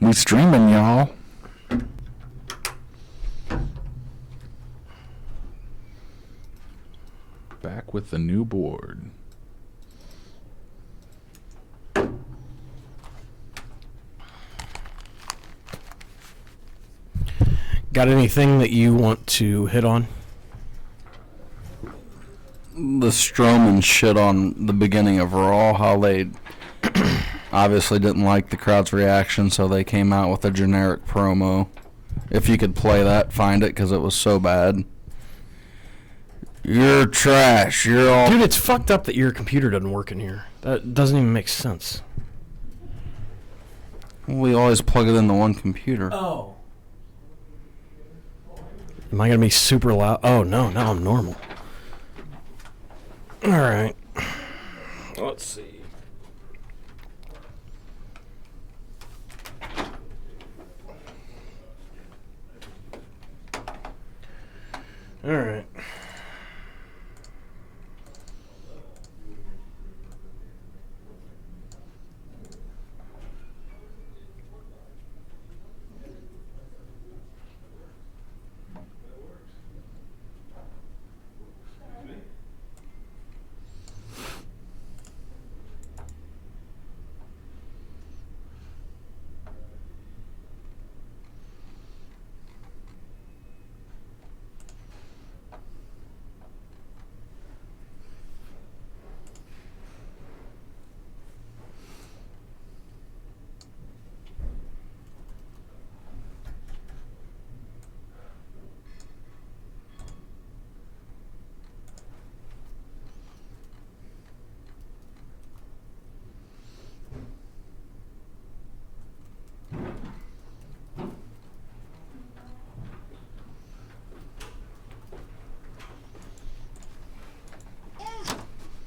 We streaming, y'all. Back with the new board. Got anything that you want to hit on? The Strowman shit on the beginning of Raw, how they obviously didn't like the crowd's reaction, so they came out with a generic promo. If you could play that, find it, because it was so bad. You're trash. You're all... Dude, it's fucked up that your computer doesn't work in here. That doesn't even make sense. We always plug it into one computer. Oh. Am I going to be super loud? Oh, no, now I'm normal. All right. Let's see. All right.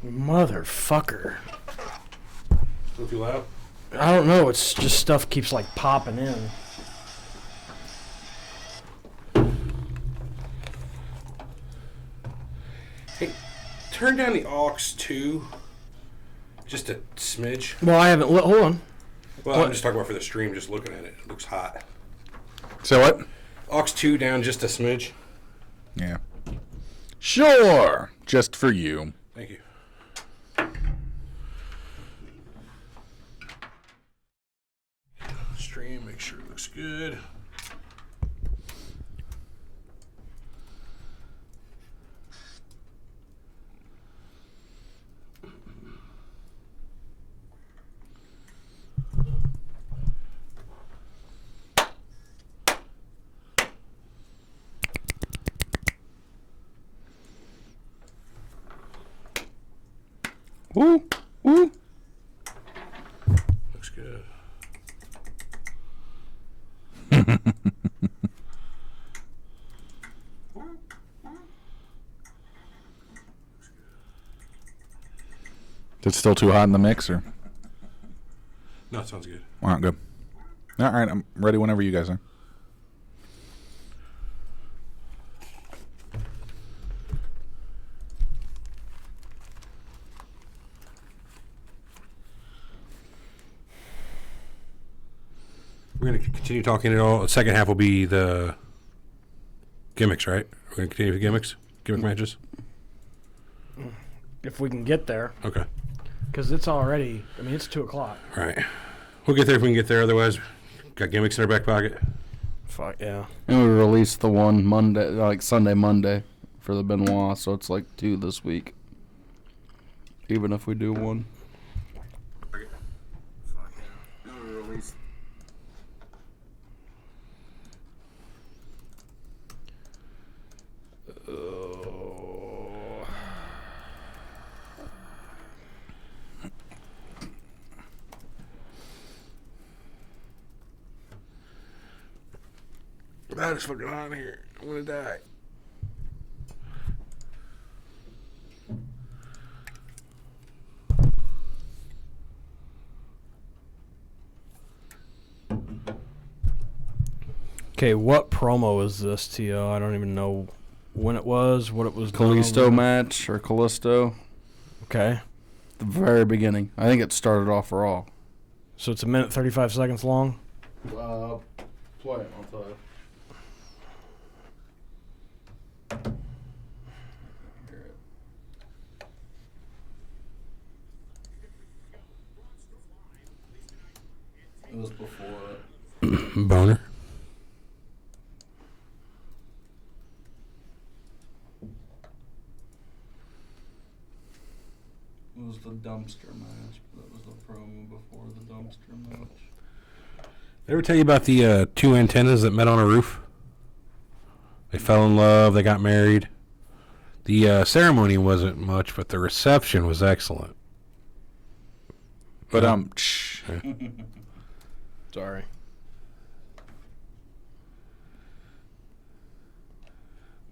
Motherfucker. Still too loud? I don't know. It's just stuff keeps like popping in. Hey, turn down the aux 2 just a smidge. Well, I haven't. Hold on. Well, What? I'm just talking about for the stream, just looking at it. It looks hot. So what? Aux 2 down just a smidge. Yeah. Sure. Just for you. Thank you. Stream, make sure it looks good. Woo. Woo. Looks good. It's still too hot in the mixer. No, it sounds good. All right, good. All right, I'm ready whenever you guys are. We're going to continue talking it all. The second half will be the gimmicks, right? We're going to continue with gimmicks? Gimmick matches? If we can get there. Okay. Because it's already, I mean, it's 2 o'clock. All right. We'll get there if we can get there. Otherwise, got gimmicks in our back pocket. Fuck, yeah. And we released the one Monday, like Sunday, Monday for the Benoit, so it's like 2 this week. Even if we do one. That is fucking hot in here. I'm gonna die. Okay, what promo is this, T.O.? I don't even know when it was, what it was. Kalisto match or Kalisto. Okay. The very beginning. I think it started off Raw. So it's 1 minute 35 seconds long? Play it, I'll tell you. Hear it. It was before it. Boner. It was the dumpster match. That was the promo before the dumpster match. Did I ever tell you about the two antennas that met on a roof? They fell in love. They got married. The ceremony wasn't much, but the reception was excellent. But Sorry.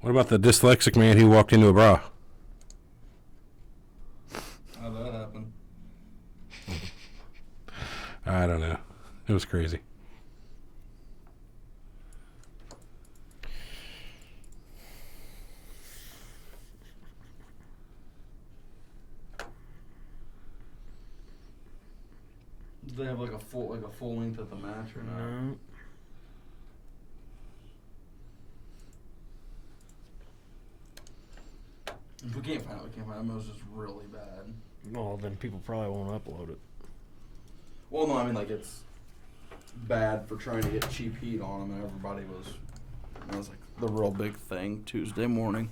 What about the dyslexic man who walked into a bra? How'd that happen? I don't know. It was crazy. Did they have like a full length of the match or not? No. If we can't find it, It was just really bad. Well, then people probably won't upload it. Well, no, I mean, like, it's bad for trying to get cheap heat on them, and everybody was... It was, like, the real big thing Tuesday morning.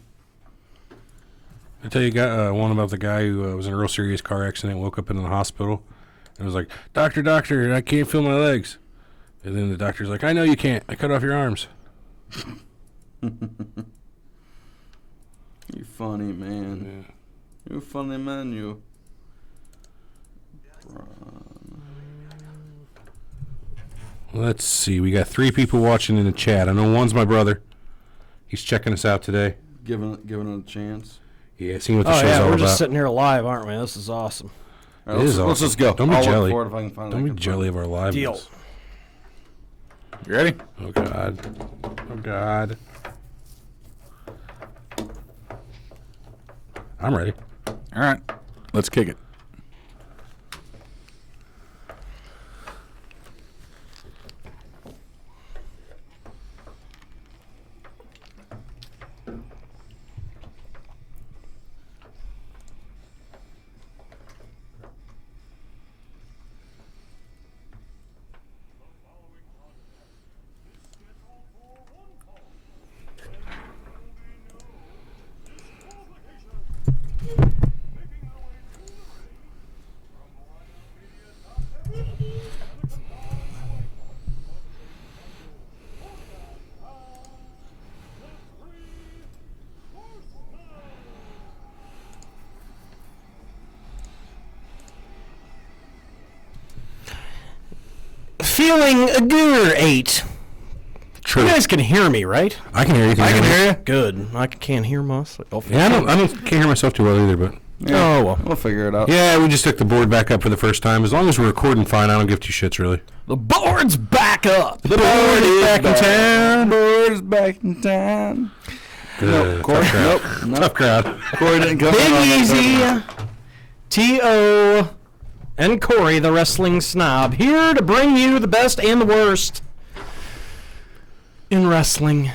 I tell you one about the guy who was in a real serious car accident, woke up in the hospital, and was like, Doctor, I can't feel my legs. And then the doctor's like, I know you can't. I cut off your arms. You funny, man. Yeah. You funny, man, you. Let's see. We got 3 people watching in the chat. I know one's my brother. He's checking us out today. Giving it a chance. Yeah, seeing what the show's all we're about. just sitting here live, aren't we? This is awesome. All right, It is let's awesome. just go. Don't be I'll jelly. look for it if I can find it. Don't be jelly of our liveness. Deal. You ready? Oh, God. Oh, God. I'm ready. All right. Let's kick it. Feeling a gear 8. True. You guys can hear me, right? I can hear you. Can you hear me? Good. I can't hear mostly. Yeah, I can't hear myself too well either, but... Yeah, Oh, well. we'll figure it out. Yeah, we just took the board back up for the first time. As long as we're recording fine, I don't give 2 shits, really. The board's back up. The board is back in town. Board is back in town. Nope, Corey. Tough crowd. Nope. Tough crowd. Corey didn't come. Big Easy, T.O., and Corey, the wrestling snob, here to bring you the best and the worst in wrestling.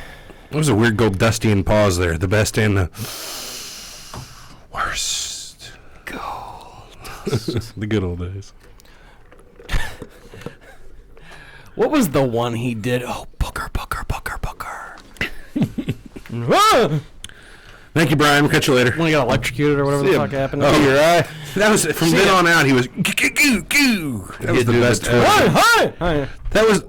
That was a weird Goldustian pause there. The best and the worst. The good old days. What was the one he did? Oh, Booker. Ah! Thank you, Brian. We'll catch you later. When he got electrocuted or whatever the fuck happened. Oh, you're right. That was from then on out. He was goo. That was the best. Hi. That was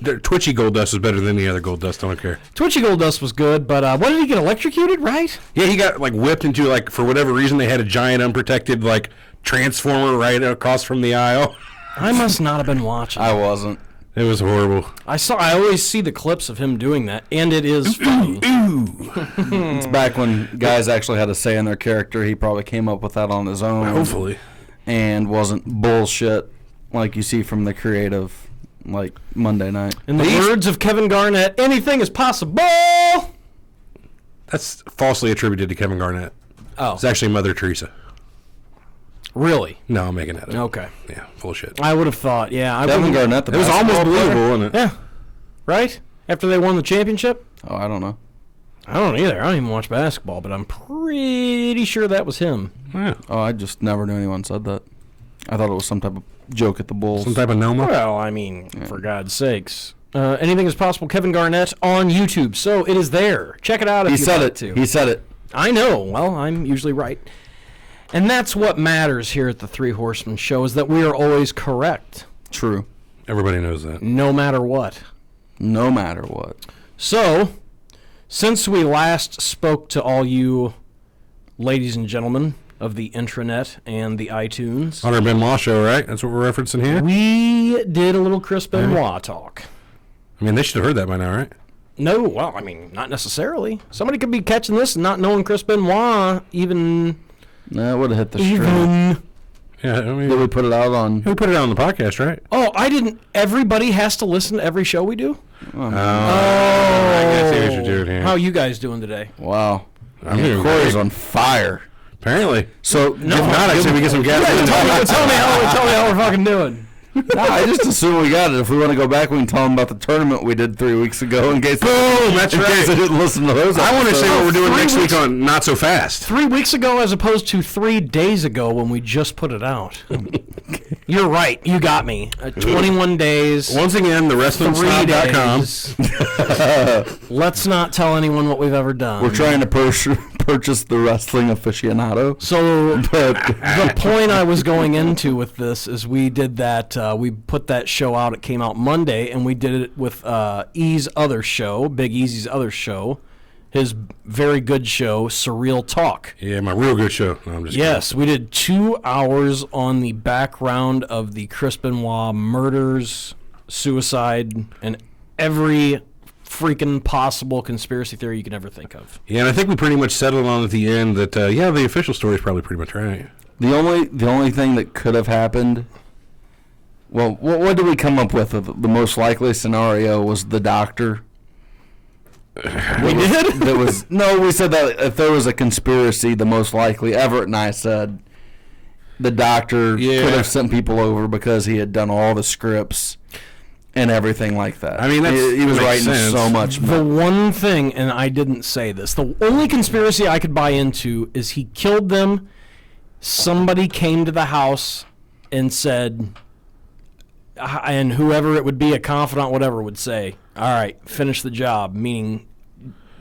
the Twitchy Goldust was better than the other Goldust. I don't care. Twitchy Goldust was good, but what did he get electrocuted? Right? Yeah, he got like whipped into like for whatever reason they had a giant unprotected like transformer right across from the aisle. I must not have been watching. I wasn't. It was horrible. I always see the clips of him doing that, and it is funny. It's back when guys actually had a say in their character. He probably came up with that on his own. Hopefully. And wasn't bullshit like you see from the creative, like Monday night. In the words of Kevin Garnett, anything is possible. That's falsely attributed to Kevin Garnett. Oh, It's actually Mother Teresa. Really? No, I'm making that up. Okay. Yeah, full shit. I would have thought, yeah. Kevin Garnett, the It was basketball almost player? believable, wasn't it? Yeah. Right? After they won the championship? Oh, I don't know. I don't either. I don't even watch basketball, but I'm pretty sure that was him. Yeah. Oh, I just never knew anyone said that. I thought it was some type of joke at the Bulls. Some type of Noma. Well, I mean, for God's sakes. Anything is possible. Kevin Garnett on YouTube. So it is there. Check it out if He you'd said like it. to. He said it. I know. Well, I'm usually right. And that's what matters here at the Three Horsemen Show, is that we are always correct, True. Everybody knows that. no matter what. No matter what. So, since we last spoke to all you ladies and gentlemen of the intranet and the iTunes, Hunter Benoit show, right? That's what we're referencing here? we did a little Chris Benoit talk. I mean, they should have heard that by now, right? No, well, I mean, not necessarily. Somebody could be catching this and not knowing Chris Benoit even... No, it would have hit the stream. Even... Yeah, I mean, Did we put it out on? we put it on the podcast, right? Oh, I didn't... Everybody has to listen to every show we do? I guess see what you're doing here. How you guys doing today? Wow. I'm doing Corey's great. on fire. Apparently. So, If not, I say we get some gas. tell me how we're fucking doing. I just assume we got it. If we want to go back, we can tell them about the tournament we did 3 weeks ago. In case, Boom, that's in case I right. didn't listen to those. I want to say what we're doing 3 next weeks. week on Not So Fast. 3 weeks ago as opposed to 3 days ago when we just put it out. You're right. You got me. 21 days. Once again, 3 thewrestlingsnob.com. days. Let's not tell anyone what we've ever done. We're trying to purchase the wrestling aficionado. So But the point I was going into with this is we did that. We put that show out. It came out Monday, and we did it with E's other show, Big Easy's other show, his very good show, Surreal Talk. Yeah, my real good show. No, I'm just Yes, we did 2 hours on the background of the Chris Benoit murders, suicide, and every freaking possible conspiracy theory you can ever think of. kidding. Yeah, and I think we pretty much settled on at the end that, the official story is probably pretty much right. the only thing that could have happened. Well, what did we come up with? The most likely scenario was the doctor. We did? That was no. We said that if there was a conspiracy, the most likely. Everett and I said the doctor Yeah. could have sent people over because he had done all the scripts and everything like that. I mean, he was makes writing sense. so much. The one thing, and I didn't say this, the only conspiracy I could buy into is he killed them. Somebody came to the house and said, and whoever it would be, a confidant, whatever, would say, all right, finish the job, meaning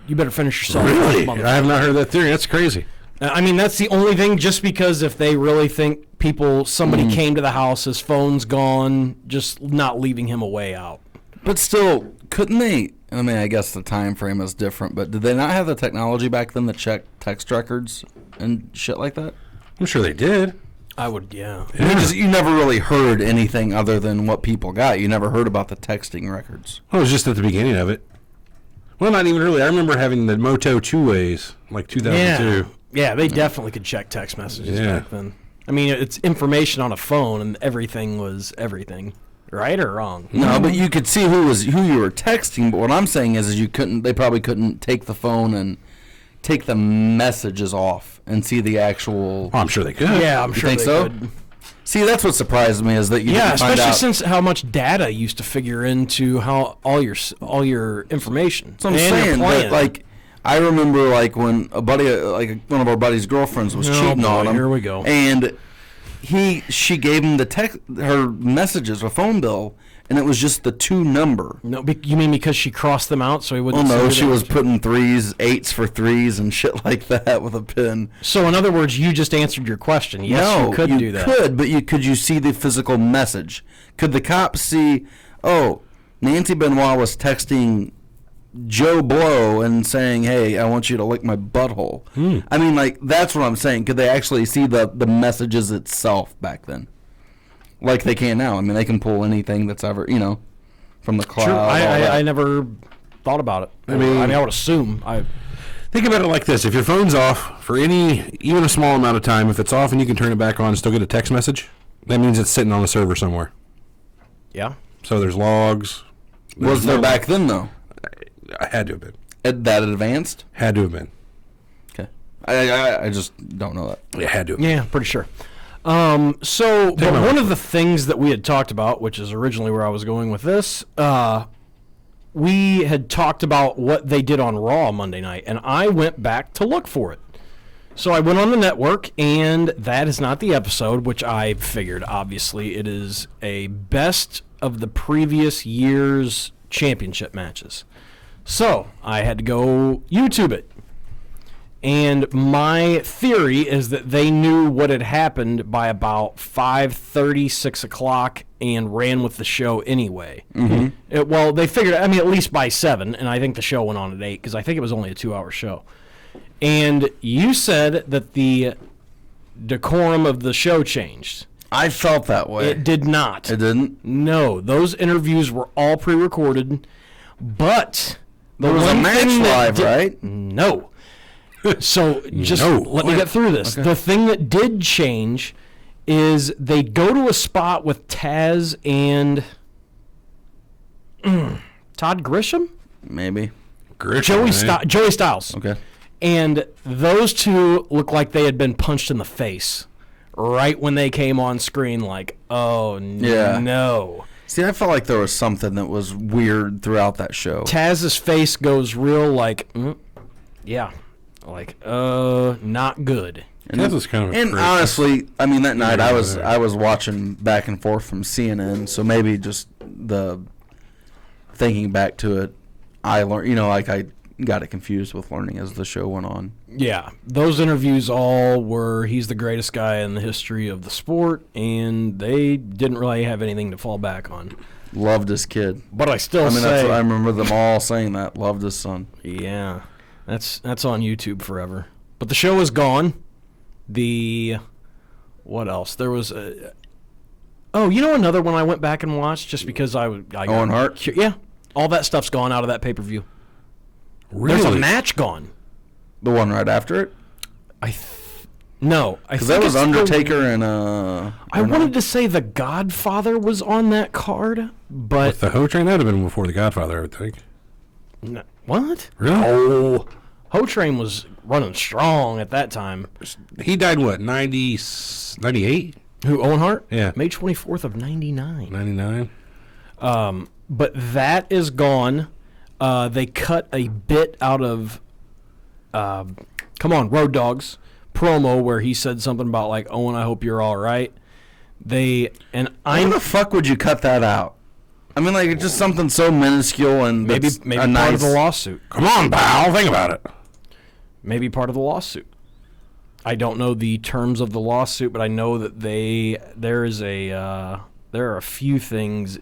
you better finish yourself. Really? motherfucker. I have not heard that theory. That's crazy. I mean, that's the only thing, just because if they really think somebody came to the house, his phone's gone, just not leaving him a way out. But still, couldn't they? I mean, I guess the time frame is different, but did they not have the technology back then to check text records and shit like that? I'm sure they did. I would, yeah. You never really heard anything other than what people got. You never heard about the texting records. Well, it was just at the beginning of it. Well, not even really. I remember having the Moto 2-ways, like 2002. Yeah, they definitely could check text messages Yeah. back then. I mean, it's information on a phone, and everything was everything. Right or wrong? No, but you could see who you were texting. But what I'm saying is you couldn't. They probably couldn't take the phone and take the messages off and see the actual. Oh, I'm sure they could. Yeah, I'm You sure think they so? could. See, that's what surprised me is that you Yeah, didn't find especially out. since how much data used to figure into how all your information. That's what I'm and your saying. plan. But like, I remember like when a buddy, like one of our buddy's girlfriends, was Oh, cheating boy, on him. here we go. And she gave him her messages, a phone bill, and it was just the 2 number. No, you mean because she crossed them out so he Well, wouldn't? no, send it she in? was putting 8s for 3s and shit like that with a pin. So in other words, you just answered your question. Yes, no, you could do that. Could, but could you see the physical message? Could the cops see? Oh, Nancy Benoit was texting Joe Blow and saying, "Hey, I want you to lick my butthole." I mean, like that's what I'm saying. Could they actually see the messages itself back then, like they can now? I mean, they can pull anything that's ever from the cloud. Sure, all that. I never thought about it. I mean, I would assume. Think about it like this. If your phone's off for even a small amount of time, if it's off and you can turn it back on and still get a text message, that means it's sitting on a server somewhere. Yeah. So there's logs. Was there back then though? I had to have been. That advanced? Had to have been. Okay. I just don't know that. It had to have been. Yeah, pretty sure. But one of the things that we had talked about, which is originally where I was going with this, we had talked about what they did on Raw Monday night, and I went back to look for it. So I went on the network, and that is not the episode, which I figured, obviously. It is a best of the previous year's championship matches. So I had to go YouTube it. And my theory is that they knew what had happened by about 5:30, 6 o'clock, and ran with the show anyway. Well, they figured, at least by 7, and I think the show went on at 8, because I think it was only a 2-hour show. And you said that the decorum of the show changed. I felt that way. It did not. It didn't? No, those interviews were all pre-recorded, but There was a match live, right? No. So just let me get through this. Okay. The thing that did change is they go to a spot with Taz and Todd Grisham? Maybe. Joey Styles. Okay. And those two look like they had been punched in the face right when they came on screen, like, oh, no. See, I felt like there was something that was weird throughout that show. Taz's face goes real like, not good. And Taz was kind of and honestly, that night I was watching back and forth from CNN, so maybe just the thinking back to it, I learned, I got it confused with learning as the show went on. Yeah, those interviews all were, he's the greatest guy in the history of the sport, and they didn't really have anything to fall back on. Loved his kid. But I still say... I remember them all saying that. Loved his son. Yeah, that's on YouTube forever. But the show is gone. What else? There was another one I went back and watched just because I Owen Hart? Yeah, all that stuff's gone out of that pay-per-view. Really? There's a match gone. The one right after it? No. Because that was Undertaker and... I wanted to say The Godfather was on that card, but... With the Ho Train, that would have been before The Godfather, I would think. No, what? Really? Oh, Ho Train was running strong at that time. He died, 98? Who, Owen Hart? Yeah. May 24th of 99. 99? But that is gone. They cut a bit out of Road Dogg's promo where he said something about like, Owen, I hope you're all right. Why the fuck would you cut that out? It's just something so minuscule and maybe part of the lawsuit. Come on, pal, think about it. Maybe part of the lawsuit. I don't know the terms of the lawsuit, but I know that there are a few things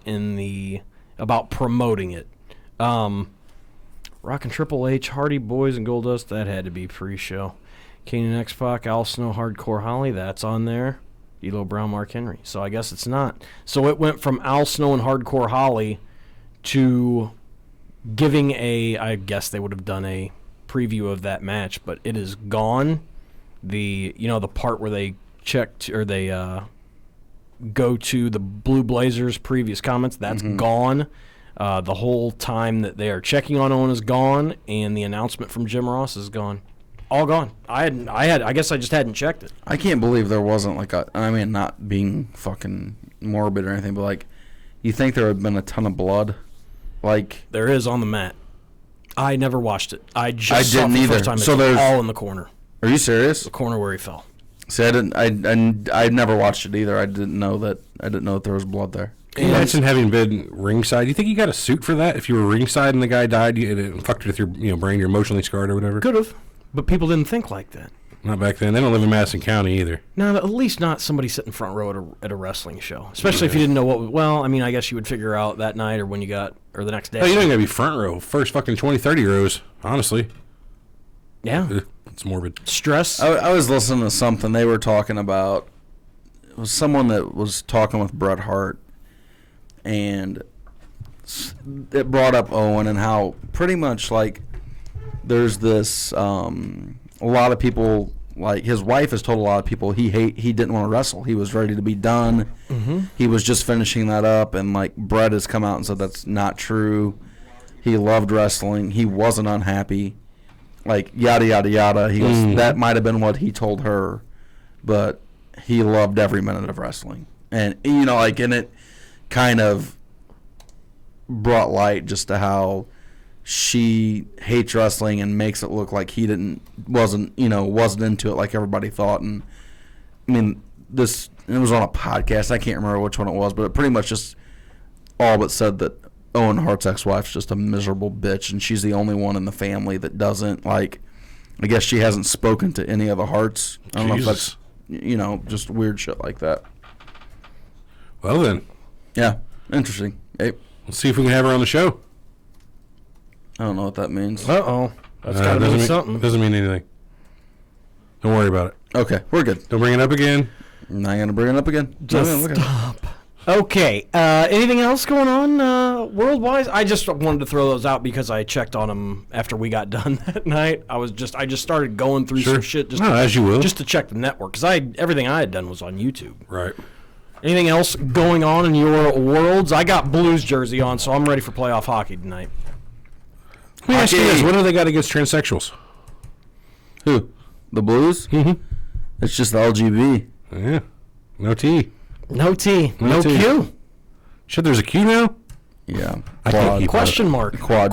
about promoting it. Rockin' Triple H, Hardy Boys, and Goldust, that had to be pre-show. Kane and X-Pac, Al Snow, Hardcore Holly, that's on there. D'Lo Brown, Mark Henry. So I guess it's not. So it went from Al Snow and Hardcore Holly to giving I guess they would have done a preview of that match, but it is gone. The part where they checked or they go to the Blue Blazers' previous comments, that's gone. The whole time that they are checking on Owen is gone, and the announcement from Jim Ross is gone. All gone. I guess I just hadn't checked it. I can't believe there wasn't not being fucking morbid or anything, but you think there had been a ton of blood? There is on the mat. I never watched it. I saw it for the first time. So there's all in the corner. Are you serious? The corner where he fell. See, I never watched it either. I didn't know that there was blood there. Can you imagine having been ringside? Do you think you got a suit for that? If you were ringside and the guy died, it fucked with your brain, you're emotionally scarred or whatever? Could have, but people didn't think like that. Not back then. They don't live in Madison County either. No, at least not somebody sitting front row at a wrestling show. Especially if you didn't know what... Well, I guess you would figure out that night or the next day. Oh, you don't got to be front row. First fucking 20, 30 rows, honestly. Yeah. It's morbid. Stress. I was listening to something they were talking about. It was someone that was talking with Bret Hart, and it brought up Owen and how pretty much there's this a lot of people, his wife has told a lot of people he didn't want to wrestle. He was ready to be done. Mm-hmm. He was just finishing that up, and Bret has come out and said that's not true. He loved wrestling. He wasn't unhappy. Yada yada yada. He goes, that might have been what he told her, but he loved every minute of wrestling. And, and it kind of brought light just to how she hates wrestling and makes it look like he wasn't into it like everybody thought. And I mean, it was on a podcast. I can't remember which one it was, but it pretty much just all but said that Owen Hart's ex-wife's just a miserable bitch, and she's the only one in the family that doesn't, like, I guess she hasn't spoken to any of the Harts. I don't know if that's, just weird shit like that. Well then. Yeah, interesting. Hey. Let's see if we can have her on the show. I don't know what that means. Uh-oh. That's got to mean something. Doesn't mean anything. Don't worry about it. Okay, we're good. Don't bring it up again. I'm not going to bring it up again. Just stop. Okay. Anything else going on world-wise? I just wanted to throw those out because I checked on them after we got done that night. I just started going through some shit as you will. Just to check the network because everything I had done was on YouTube. Right. Anything else going on in your worlds? I got Blues jersey on, so I'm ready for playoff hockey tonight. Let me ask you this: what do they got against transsexuals? Who? The Blues? Mm-hmm. It's just the LGB. Yeah. No T. No T. No T. Q. Shit, there's a Q now? Yeah. I can't keep Question mark. Quad.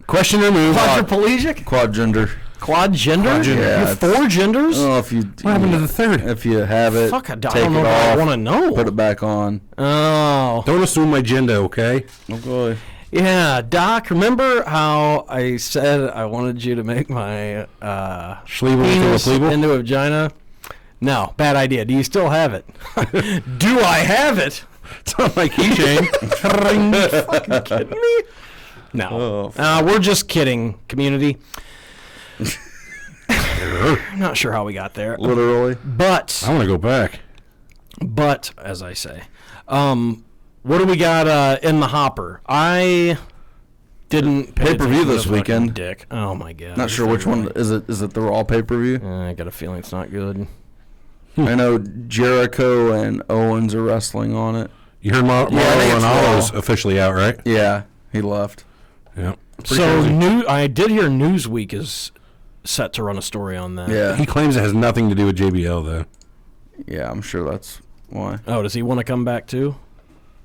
Question removed. Quadriplegic? Quad gender. Quad gender? Quad gender. Yeah, You have 4 genders? I don't know if you. What happened to the third? If you have it, Fuck, I take don't know it if I off, want to know. put it back on. Oh. Don't assume my gender, okay? Okay. Yeah, Doc, remember how I said I wanted you to make my Schliebel penis into a pleeble? into a vagina? No, bad idea. Do you still have it? Do I have it? It's on my keychain. Fucking kidding me? No. We're just kidding, community. I'm not sure how we got there. Literally. But, I want to go back. as I say, what do we got in the hopper? I didn't pay Pay-per-view attention to this the fucking weekend. Dick. Oh, my God. Not sure which one is it. Is it the Raw pay-per-view? I got a feeling it's not good. I know Jericho and Owens are wrestling on it. You heard Mauro I think it's Ronaldo's Raw. officially out, right? Yeah, he left. Yeah. So I did hear Newsweek is set to run a story on that. Yeah, He claims it has nothing to do with JBL, though. yeah, I'm sure that's why. Oh, does he want to come back too?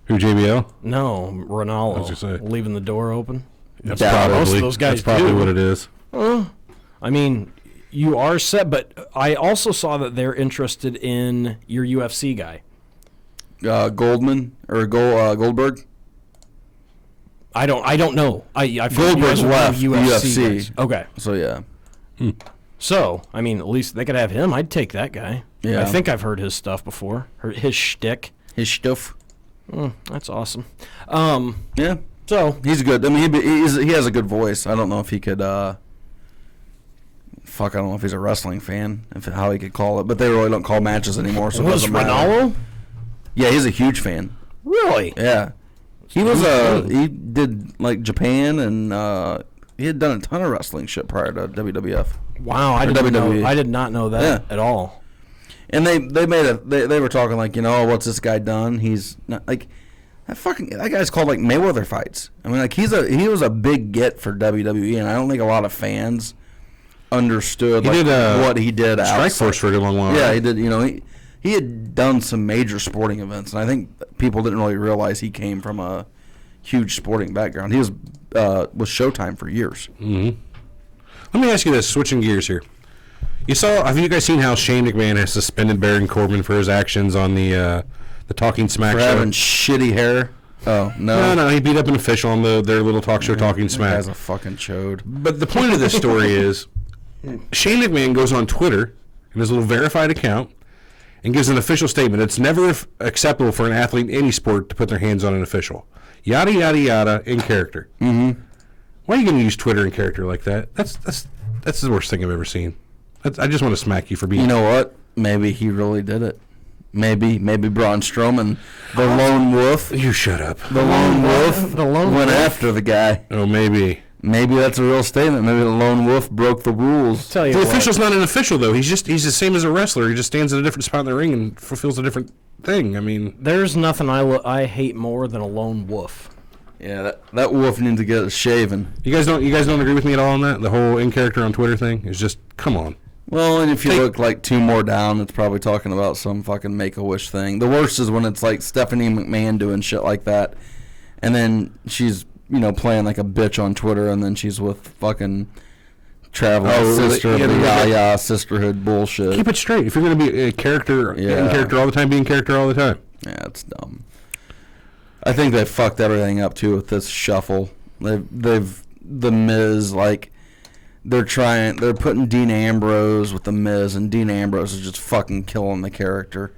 Who, JBL? No, Ronaldo. I was gonna say. Leaving the door open. That's Doubt it. Most of those guys That's probably do. what it is. I mean, you are set, but I also saw that they're interested in your UFC guy. Goldman or Goldberg. I don't know. I Goldberg's left the UFC. guys. Okay. So yeah, So, I mean, at least they could have him. I'd take that guy. Yeah. I think I've heard his stuff before. His shtick. his stuff. That's awesome. Yeah, So, he's good. I mean, he has a good voice. I don't know if he could. I don't know if he's a wrestling fan, how he could call it, but they really don't call matches anymore, so it was doesn't matter. Ronaldo? Yeah, he's a huge fan. Really? Yeah, he he did like Japan, and he had done a ton of wrestling shit prior to WWF. Wow, I did not know that at all. And they were talking like, what's this guy done? He's not like that guy's called like Mayweather fights. I mean, like he was a big get for WWE, and I don't think a lot of fans understood what he did. Strike Force for a long while. Yeah, he did. He had done some major sporting events, and I think people didn't really realize he came from a huge sporting background. He was with Showtime for years. Mm-hmm. Let me ask you this, switching gears here. Have you guys seen how Shane McMahon has suspended Baron Corbin for his actions on the Talking Smack For show? having shitty hair. Oh, no. No, he beat up an official on their little talk show, Talking That Smack. guy's a fucking chode. But the point of this story is Shane McMahon goes on Twitter in his little verified account and gives an official statement. It's never acceptable for an athlete in any sport to put their hands on an official. Yada, yada, yada, in character. Mm-hmm. Why are you going to use Twitter in character like that? That's the worst thing I've ever seen. I just want to smack you for being... You know what? Maybe he really did it. Maybe Braun Strowman, the lone wolf. You shut up. The lone wolf went after the guy. Oh, maybe. Maybe that's a real statement. Maybe the lone wolf broke the rules. Tell you The what, official's not an official, though. He's the same as a wrestler. He just stands at a different spot in the ring and fulfills a different thing. I mean... there's nothing I hate more than a lone wolf. Yeah, that wolf needs to get shaven. You guys don't agree with me at all on that? The whole in character on Twitter thing is just, come on. Well, and if you look like 2 more down, it's probably talking about some fucking Make-A-Wish thing. The worst is when it's like Stephanie McMahon doing shit like that, and then she's, playing like a bitch on Twitter, and then she's with fucking traveling sister of the Yaya sisterhood bullshit. Keep it straight. If you're going to be a character, being character all the time, being character all the time. Yeah, it's dumb. I think they fucked everything up too with this shuffle. They've The Miz, like, they're putting Dean Ambrose with The Miz, and Dean Ambrose is just fucking killing the character.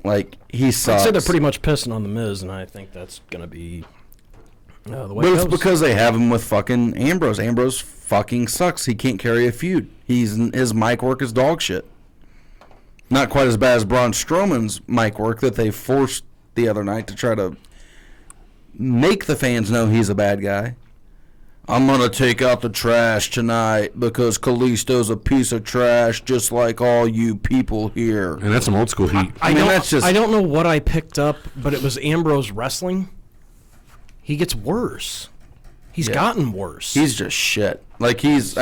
Like, he sucks. I'd say they're pretty much pissing on The Miz, and I think that's going to be the way But it it's goes. because they have him with fucking Ambrose. Ambrose fucking sucks. He can't carry a feud. His mic work is dog shit. Not quite as bad as Braun Strowman's mic work that they forced the other night to try to make the fans know he's a bad guy. I'm going to take out the trash tonight because Kalisto's a piece of trash just like all you people here. And that's some old school heat. I don't know what I picked up, but it was Ambrose wrestling. He gets worse. He's gotten worse. He's just shit. Like, he's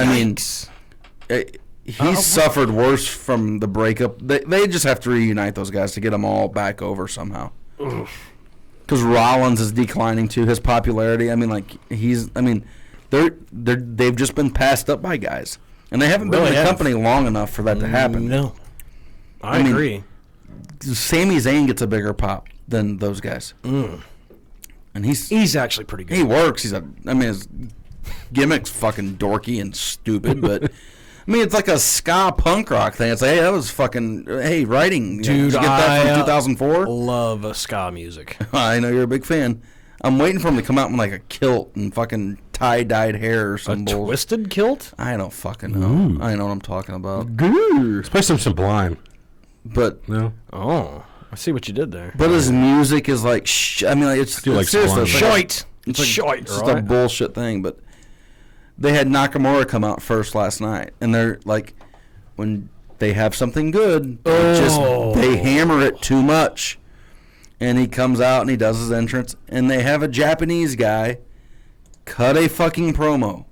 suffered worse from the breakup. They just have to reunite those guys to get them all back over somehow. Because Rollins is declining too. His popularity. They've just been passed up by guys, and they haven't been in the company long enough for that to happen. No, I agree. Sami Zayn gets a bigger pop than those guys, and he's actually pretty good. He works. His gimmick's fucking dorky and stupid, but it's like a ska punk rock thing. It's like, hey, that was fucking writing. Dude, did you get that from 2004? Love ska music. I know you're a big fan. I'm waiting for him to come out in like a kilt and fucking tie-dyed hair or something. A twisted kilt? I don't fucking know. I know what I'm talking about. Let's play some Sublime. But no. Oh, I see what you did there. But his music is like, it's seriously shite. It's just a bullshit thing. But they had Nakamura come out first last night, and they're like, when they have something good, they hammer it too much. And he comes out and he does his entrance, and they have a Japanese guy cut a fucking promo.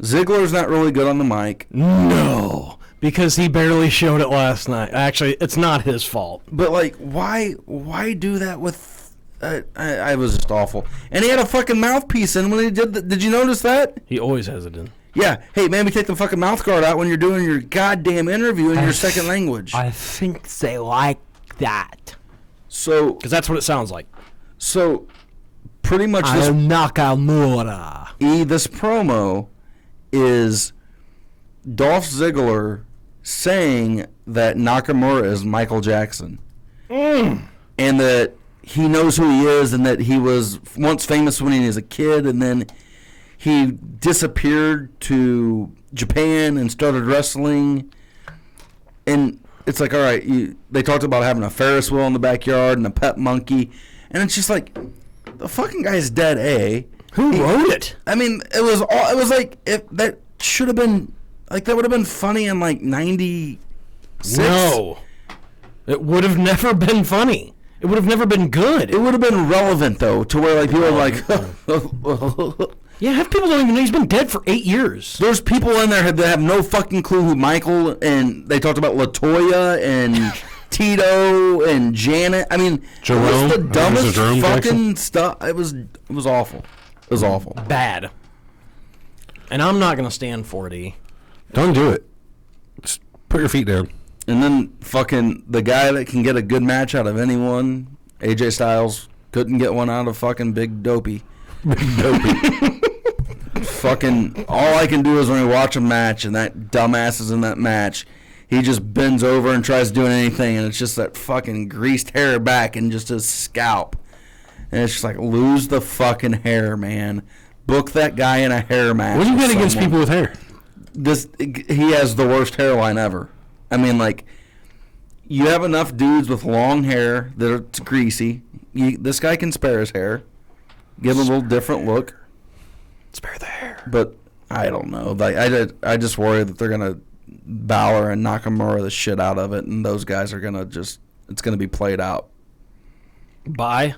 Ziggler's not really good on the mic. No, because he barely showed it last night. Actually, it's not his fault. But like, why do that with? I was just awful. And he had a fucking mouthpiece in when he did. Did you notice that? He always has it in. Yeah. Hey, maybe take the fucking mouth guard out when you're doing your goddamn interview in your second language. I think they like that. So, because that's what it sounds like. So, pretty much this Nakamura. This promo is Dolph Ziggler saying that Nakamura is Michael Jackson, and that he knows who he is, and that he was once famous when he was a kid, and then he disappeared to Japan and started wrestling, and it's like, all right, they talked about having a Ferris wheel in the backyard and a pet monkey, and it's just like, the fucking guy's dead. Who wrote it? It was like that should have been like that would have been funny in like '96. No, it would have never been funny. It would have never been good. It would have been relevant though, to where like people are like, yeah, half people don't even know he's been dead for 8 years. There's people in there that have no fucking clue who Michael, and they talked about LaToya and Tito and Janet. Jerome, it was the dumbest Jerome fucking Jackson? stuff. It was awful. It was awful. Bad. And I'm not going to stand for it, E. Don't do it. Just put your feet down. And then fucking the guy that can get a good match out of anyone, AJ Styles, couldn't get one out of fucking Big Dopey. Fucking all I can do is when we watch a match and that dumbass is in that match, he just bends over and tries doing anything, and it's just that fucking greased hair back and just his scalp. And it's just like, lose the fucking hair, man. Book that guy in a hair match. What do you got against people with hair? He has the worst hairline ever. You have enough dudes with long hair that it's greasy. This guy can spare his hair. Give him a little different look. Spare the hair. But I don't know. Like I just worry that they're gonna Balor and Nakamura the shit out of it, and those guys are gonna it's gonna be played out. By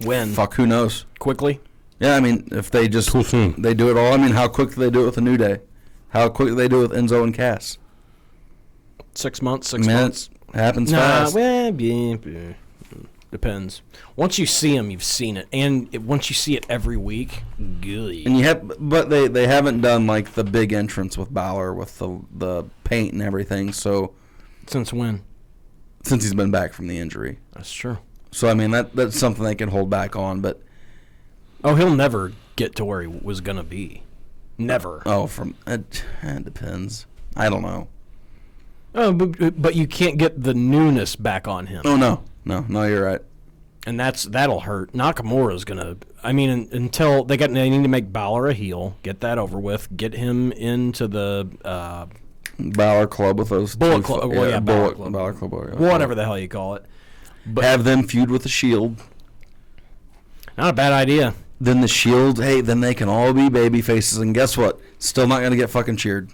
when? Fuck, who knows? Quickly. Yeah, if they just Too soon. They do it all. How quick do they do it with a New Day? How quickly they do with Enzo and Cass. 6 months, 6 months. Happens fast. Well, yeah. Depends. Once you see them, you've seen it. And once you see it every week, good. And but they haven't done like the big entrance with Balor with the paint and everything. So Since when? since he's been back from the injury. That's true. So I mean that's something they can hold back on, but Oh, he'll never get to where he was going to be. Never. it depends. I don't know. Oh, but you can't get the newness back on him. Oh no, you're right. And that'll hurt. Nakamura's gonna. I mean, until they need to make Balor a heel, get that over with, get him into the Balor Club with those Bullet Club. Well, yeah, Balor Club. Balor Club. Whatever the hell you call it. But Have them feud with the Shield. not a bad idea. Then the Shield, hey, then they can all be baby faces, and guess what? Still not gonna get fucking cheered.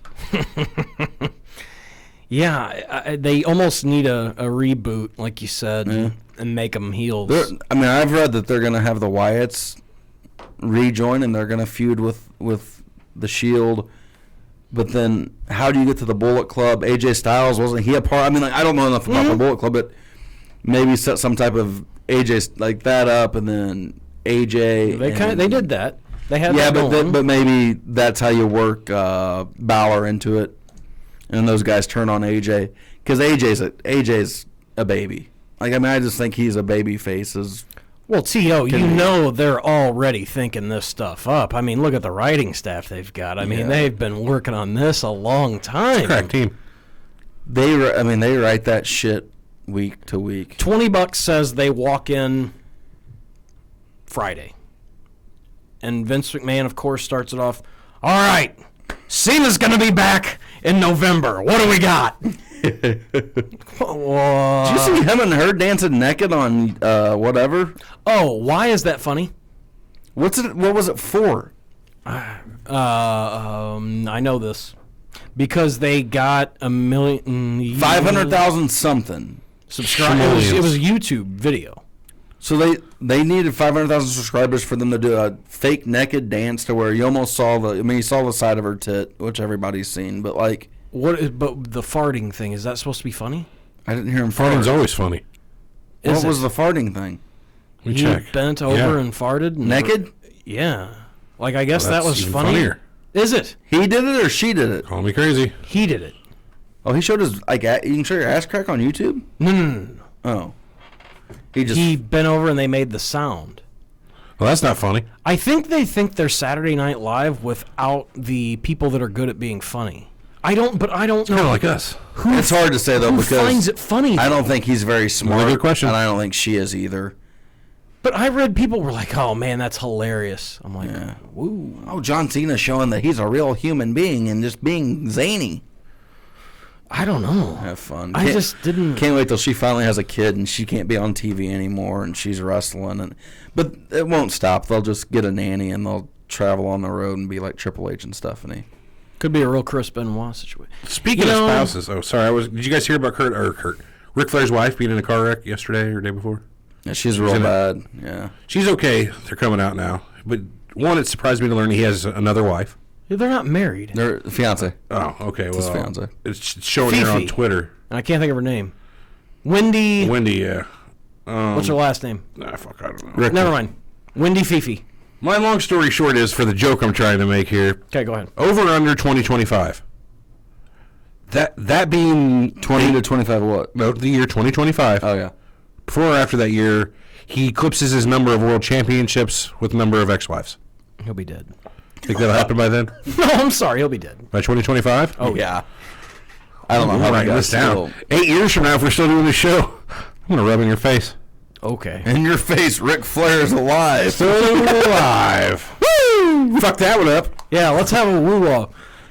Yeah, they almost need a reboot, like you said, and make them heels. I've read that they're gonna have the Wyatts rejoin, and they're gonna feud with the Shield. But then, how do you get to the Bullet Club? AJ Styles, wasn't he a part? I mean, like, I don't know enough about the Bullet Club, but maybe set some type of AJ like that up, and then AJ. They did that. They had but maybe that's how you work Balor into it, and those guys turn on AJ because AJ's a baby. Like, I mean, I just think he's a baby face. Well, T.O., they're already thinking this stuff up. I mean, look at the writing staff they've got. I mean, they've been working on this a long time. It's a crack team. They write that shit week to week. $20 says they walk in Friday. And Vince McMahon, of course, starts it off, all right, Cena's going to be back in November. What do we got? Did you see him and her dancing naked on whatever? Oh, why is that funny? What was it for? I know this. Because they got 500,000 something subscribers. It was a YouTube video. So they needed 500,000 subscribers for them to do a fake naked dance to where you almost saw you saw the side of her tit, which everybody's seen, but like. But the farting thing, is that supposed to be funny? I didn't hear him fart. Farting's always funny. What was the farting thing? He bent over and farted? Naked? Yeah. Like, I guess that was even funny. funnier. Is it? He did it or she did it? Call me crazy. He did it. Oh, he showed his, like, you can show your ass crack on YouTube? No. Oh. He bent over and they made the sound. Well, that's not funny. I think they think they're Saturday Night Live without the people that are good at being funny. I don't know. Kind of like us. It's hard to say, though, who because finds it funny? I don't think he's very smart. Really good question. And I don't think she is either. But I read people were like, oh, man, that's hilarious. I'm like, woo. Oh, John Cena showing that he's a real human being and just being zany. I don't know. Have fun. I just didn't. Can't wait till she finally has a kid and she can't be on TV anymore and she's wrestling. But it won't stop. They'll just get a nanny and they'll travel on the road and be like Triple H and Stephanie. Could be a real Chris Benoit situation. Speaking of spouses, did you guys hear about Ric Flair's wife being in a car wreck yesterday or day before? Yeah, she's real bad. Yeah. She's okay. They're coming out now. But one, it surprised me to learn he has another wife. Yeah, they're not married. They're fiance. Oh, okay. It's his fiance. It's showing here on Twitter. And I can't think of her name. Wendy, yeah. what's her last name? Fuck, I don't know. Never mind. Wendy Fifi. My long story short is, for the joke I'm trying to make here. Okay, go ahead. Over under 2025. That being 20 to 25 what? No, the year 2025. Oh, yeah. Before or after that year, he eclipses his number of world championships with number of ex-wives. He'll be dead. Think that'll happen by then? No, I'm sorry. He'll be dead. By 2025? Oh, yeah. I don't know how writing this down. 8 years from now, if we're still doing this show, I'm going to rub in your face. Okay. In your face, Ric Flair is alive. Still alive. Woo! Fuck that one up. Yeah, let's have a woo-wah.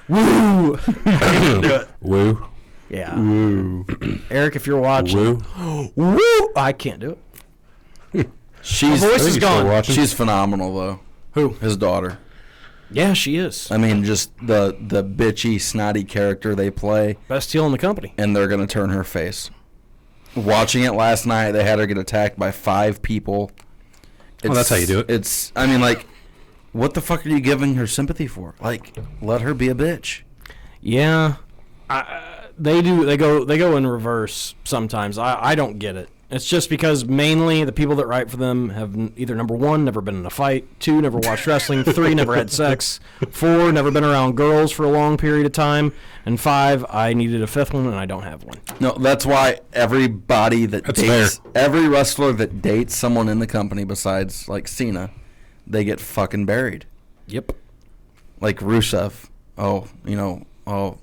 Woo! Woo. Yeah. Woo. Eric, if you're watching. Woo. Woo! I can't do it. She's, Her voice is gone. She's phenomenal, though. Who? His daughter. Yeah, she is. I mean, just the bitchy, snotty character they play. Best heel in the company. And they're going to turn her face. Watching it last night, they had her get attacked by 5 people. That's how you do it. What the fuck are you giving her sympathy for? Like, let her be a bitch. Yeah, they do. They go in reverse sometimes. I don't get it. It's just because mainly the people that write for them have either, number one, never been in a fight, 2, never watched wrestling, 3, never had sex, 4, never been around girls for a long period of time, and 5, I needed a 5th one and I don't have one. No, that's why everybody that That's dates, fair. every wrestler that dates someone in the company besides like Cena, they get fucking buried. Yep. Like Rusev.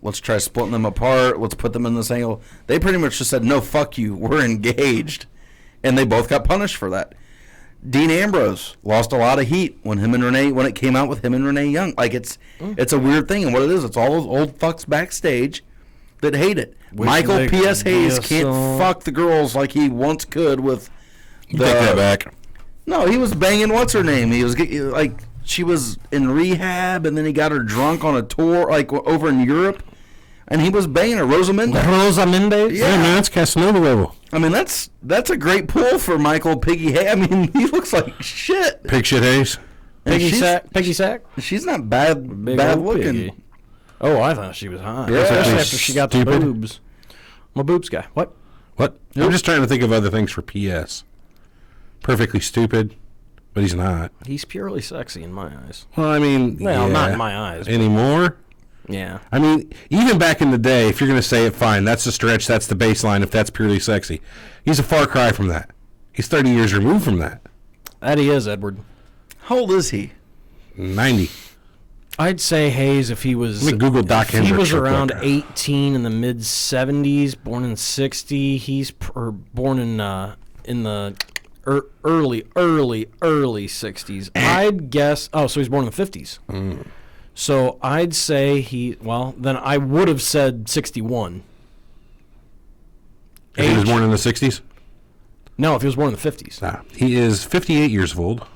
Let's try splitting them apart. Let's put them in this angle. They pretty much just said, no, fuck you. We're engaged. And they both got punished for that. Dean Ambrose lost a lot of heat when it came out with him and Renee Young. Like, it's a weird thing. And what it is, it's all those old fucks backstage that hate it. Michael P.S. Hayes can't fuck the girls like he once could with Take that back. No, he was banging what's her name. He was like, she was in rehab, and then he got her drunk on a tour, like over in Europe, and he was banging her. Rosamund. Rosamund? Yeah, man, that's Casanova level. I mean, that's a great pull for Michael Piggy Hay. I mean, he looks like shit. Pig shit Hayes. And Piggy Sack? She's not bad old looking. piggy. Oh, I thought she was hot. Yeah. Especially after she got the Stupid. boobs. My boobs guy. What? What? I'm just trying to think of other things for PS. Perfectly stupid, but he's not. He's purely sexy in my eyes. Well, I mean, Well, yeah. not in my eyes. But Anymore? yeah. I mean, even back in the day, if you're going to say it, fine. That's the stretch. That's the baseline. If that's purely sexy, he's a far cry from that. He's 30 years removed from that. That he is, Edward. How old is he? 90. I'd say Hayes if he was. Let me Google Doc if he Hendricks was real around quick. 18 in the mid 70s, born in 60. He's born in the early 60s. I'd guess. Oh, so he's born in the 50s. So I'd say then I would have said 61. If he was Age? born in the 60s? No, if he was born in the 50s. Nah. He is 58 years old.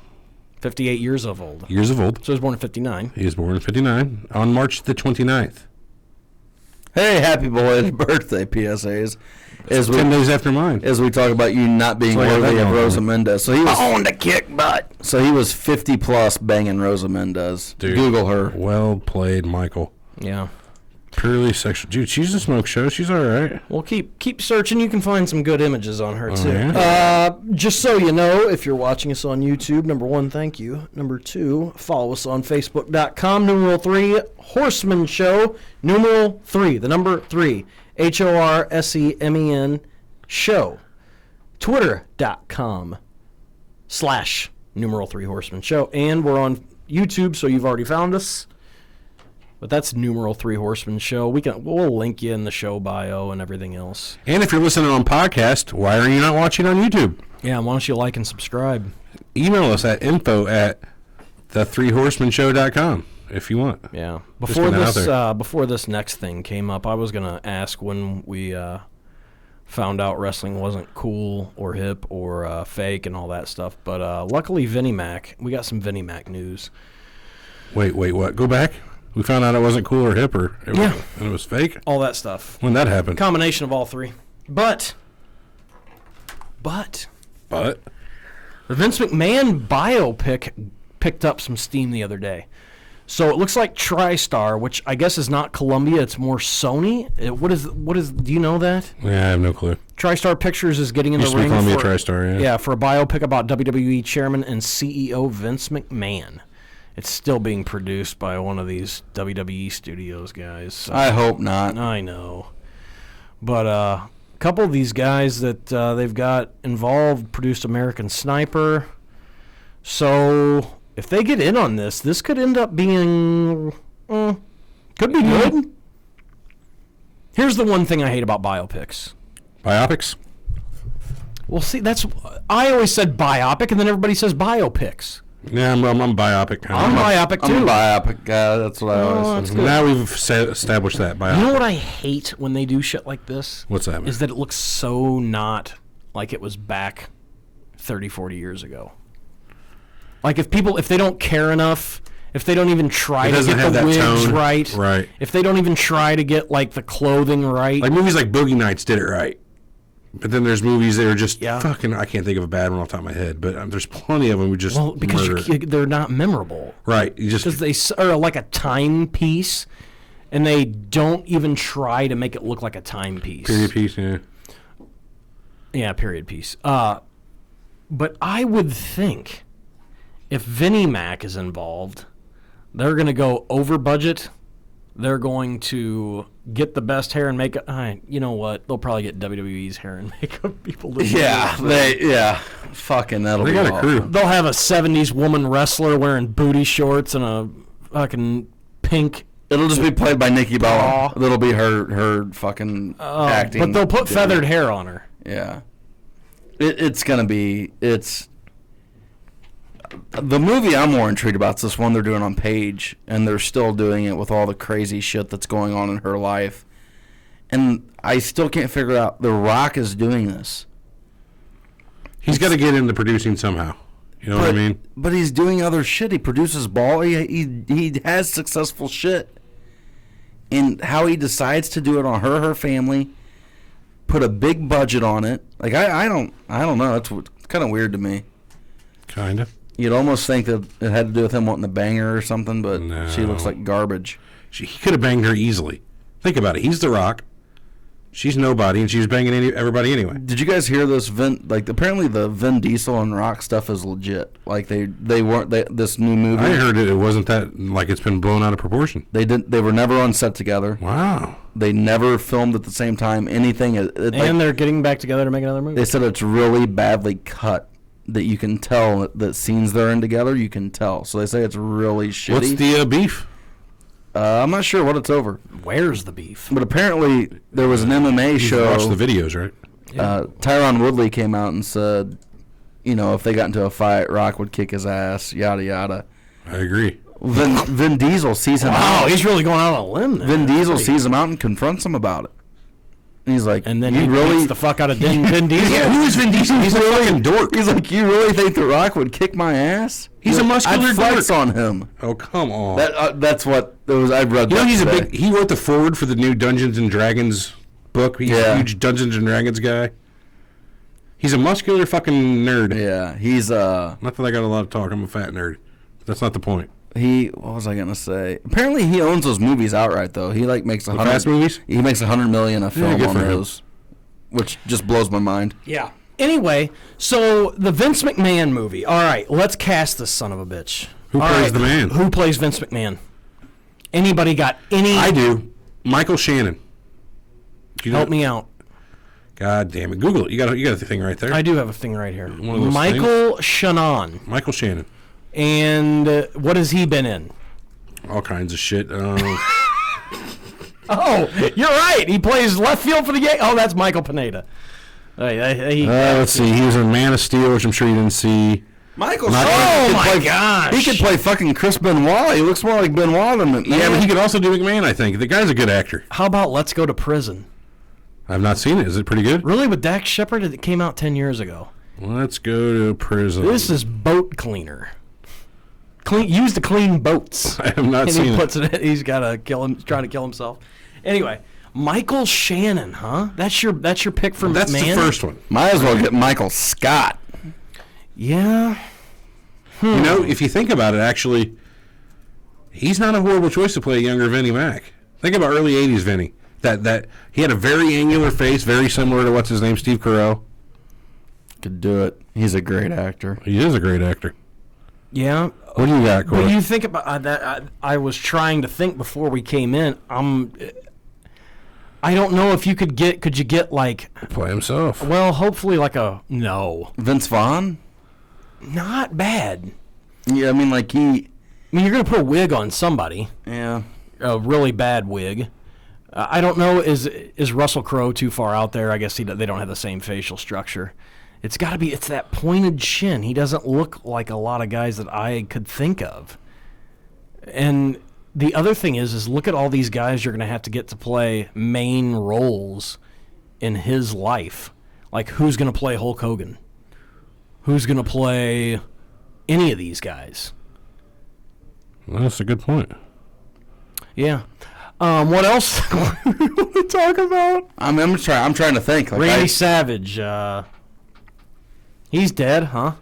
58 years of old. Years of old. So he was born in 59. He was born in 59 on March the 29th. Hey, happy belated birthday, PSAs. 10 days after mine. As we talk about you not being So I got worthy that of going. Rosa Mendez. So he was On the kick butt. So he was 50 plus banging Rosa Mendez. Dude, Google her. Well played, Michael. Yeah. Purely sexual. Dude, she's a smoke show. She's all right. Well, keep searching. You can find some good images on her, too. yeah? Just so you know, if you're watching us on YouTube, number 1, thank you. Number 2, follow us on Facebook.com, numeral 3, Horseman Show, numeral 3, the number 3, HORSEMEN Show. Twitter.com / numeral 3 Horseman Show. And we're on YouTube, so you've already found us. But that's numeral 3 Horseman Show. We'll link you in the show bio and everything else. And if you're listening on podcast, why are you not watching on YouTube? Yeah, why don't you like and subscribe? Email us at info@the3horsemenshow.com if you want. Yeah. Just putting that out Before this next thing came up, I was gonna ask when we found out wrestling wasn't cool or hip or fake and all that stuff. But luckily, we got some Vinnie Mac news. Wait, what? Go back. We found out it wasn't cool or hip and it was fake. All that stuff. When that happened. Combination of all three. But But the Vince McMahon biopic picked up some steam the other day. So it looks like TriStar, which I guess is not Columbia, it's more Sony. What is? Do you know that? yeah, I have no clue. TriStar Pictures is getting in Used the to be ring Columbia for TriStar, yeah. for a biopic about WWE chairman and CEO Vince McMahon. It's still being produced by one of these WWE studios guys. So I hope not. I know. But a couple of these guys that they've got involved produced American Sniper. So if they get in on this could end up being... could be good. Here's the one thing I hate about biopics. Biopics? Well, see, I always said biopic, and then everybody says biopics. Yeah, I'm biopic. Kind I'm biopic, too. I'm a biopic guy. That's what I always say. Now we've established that. Biopic. You know what I hate when they do shit like this? What's that mean? Is that it looks so not like it was back 30, 40 years ago. Like if they don't care enough, if they don't even try to get the wigs right, if they don't even try to get like the clothing right. Like movies like Boogie Nights did it right. But then there's movies that are just Yeah. fucking, I can't think of a bad one off the top of my head, but there's plenty of them who just because murder. they're not memorable. Right. You just Because they are like a timepiece. and they don't even try to make it look like a timepiece. Period piece, yeah. Yeah, period piece. But I would think if Vinnie Mac is involved, they're going to go over budget. They're going to get the best hair and makeup. You know what? They'll probably get WWE's hair and makeup people to do it. Fucking that'll They be got a crew. They'll have a 70s woman wrestler wearing booty shorts and a fucking pink. It'll just be played by Nikki Bella. Aw. That'll be her fucking acting. But they'll put feathered hair on her. Yeah. It's going to be... The movie I'm more intrigued about is this one they're doing on Paige, and they're still doing it with all the crazy shit that's going on in her life. And I still can't figure out... The Rock is doing this. He's got to get into producing somehow. You know what I mean? But he's doing other shit. He produces ball. He has successful shit. And how he decides to do it on her family, put a big budget on it. Like I don't know. It's kind of weird to me. Kind of. You'd almost think that it had to do with him wanting to bang her or something, but No. she looks like garbage. He could have banged her easily. Think about it. He's The Rock. She's nobody, and she was banging everybody anyway. Did you guys hear this? Apparently the Vin Diesel and Rock stuff is legit. Like they weren't this new movie. I heard it wasn't that, like, it's been blown out of proportion. They were never on set together. Wow. They never filmed at the same time. Anything. And they're getting back together to make another movie. They said it's really badly cut. That you can tell that scenes they're in together. You can tell. So they say it's really shitty. What's the beef? I'm not sure what it's over. Where's the beef? But apparently there was an MMA show. Watch the videos, right? Tyron Woodley came out and said, if they got into a fight, Rock would kick his ass, yada, yada. I agree. Vin Diesel sees him out. Wow, he's really going out on a limb there. Vin Diesel sees him out and confronts him about it. And he's like, And then you he really beats the fuck out of Vin Diesel. Yeah, who is Vin Diesel? He's a fucking dork. He's like, you really think The Rock would kick my ass? He's a muscular I'd flex dork. on him. Oh, come on. That's what it was. I read. You know, that today. he wrote the foreword for the new Dungeons and Dragons book. He's a huge Dungeons and Dragons guy. He's a muscular fucking nerd. Yeah, he's Not that I got a lot of talk. I'm a fat nerd. That's not the point. What was I gonna say? Apparently, he owns those movies outright, though. He makes Fast movies. He makes $100 million a film good on for him. those, which just blows my mind. Yeah. Anyway, so the Vince McMahon movie. All right, let's cast this son of a bitch. Who All plays right, the man? Who plays Vince McMahon? Anybody got any? I do. Michael Shannon. Do you know? Help me out. God damn it! Google it. You got the thing right there. I do have a thing right here. One of those Michael Shannon. Michael Shannon. And what has he been in? All kinds of shit. Oh, you're right. He plays left field for the Yankees. Oh, that's Michael Pineda. Let's see. He was in Man of Steel, which I'm sure you didn't see. Michael. Oh my gosh. He could play fucking Chris Benoit. He looks more like Benoit than McMahon. Yeah, but he could also do McMahon, I think. The guy's a good actor. How about Let's Go to Prison? I've not seen it. Is it pretty good? Really, with Dax Shepard? It came out 10 years ago. Let's go to prison. This is boat cleaner. Used to clean boats. I have not And seen he it. puts it in, he's got to kill him. He's trying to kill himself. Anyway, Michael Shannon, huh? That's your pick for That's McMahon? the first one. Might as well get Michael Scott. Yeah. You know, if you think about it, actually, he's not a horrible choice to play a younger Vinnie Mac. Think about early '80s Vinnie. That he had a very angular face, very similar to what's his name, Steve Carell. Could do it. He's a great actor. He is a great actor. Yeah. What do you got, Corey? When you think about that, I was trying to think before we came in. I don't know if you could get like, Play himself. well, hopefully like no, Vince Vaughn? not bad. Yeah, I mean, like he... I mean, you're gonna put a wig on somebody, Yeah. a really bad wig. I don't know. Is Russell Crowe too far out there? I guess they don't have the same facial structure. It's got to be. It's that pointed chin. He doesn't look like a lot of guys that I could think of. And the other thing is look at all these guys you're going to have to get to play main roles in his life. Like, who's going to play Hulk Hogan? Who's going to play any of these guys? Well, that's a good point. Yeah. What else do we want to talk about? I'm trying to think. Like, Randy Savage. He's dead, huh?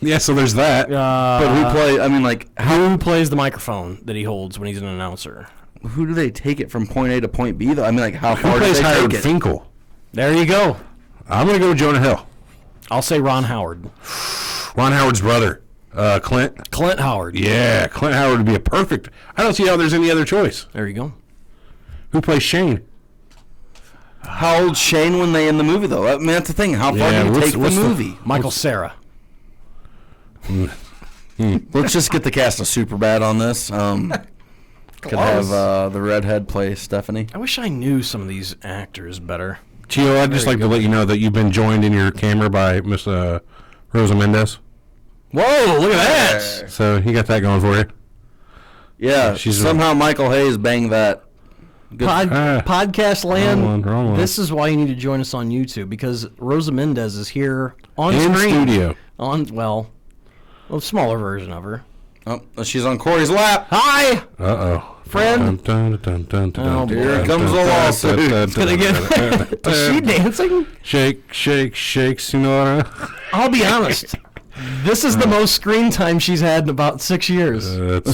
Yeah, so there's that. but who play... I mean, like... Who plays the microphone that he holds when he's an announcer? who do they take it from point A to point B, though? I mean, like, how Who far do plays they Howard take it? Finkel? There you go. I'm going to go with Jonah Hill. I'll say Ron Howard. Ron Howard's brother, Clint. Clint Howard. Yeah, Clint Howard would be a perfect. I don't see how there's any other choice. There you go. Who plays Shane? How old's Shane when they in the movie, though? I mean, that's the thing. How far Yeah, do you what's- take the what's the- movie? Michael Cera. Let's just get the cast of Superbad on this. Could have the redhead play Stephanie. I wish I knew some of these actors better. Gio, I'd just like to let you know that you've been joined in your camera by Miss Rosa Mendez. Whoa, look at that. So you got that going for you. Yeah, She's somehow Michael Hayes banged that. Good. Podcast land. Wrong one. This is why you need to join us on YouTube, because Rosa Mendez is here on In screen. studio. Well, a smaller version of her. Oh, she's on Corey's lap. Hi, Uh-oh. friend. Oh, Here comes the lawsuit. Is she dancing? Shake, shake, shake, senora. I'll be honest. This is the most screen time she's had in about 6 years.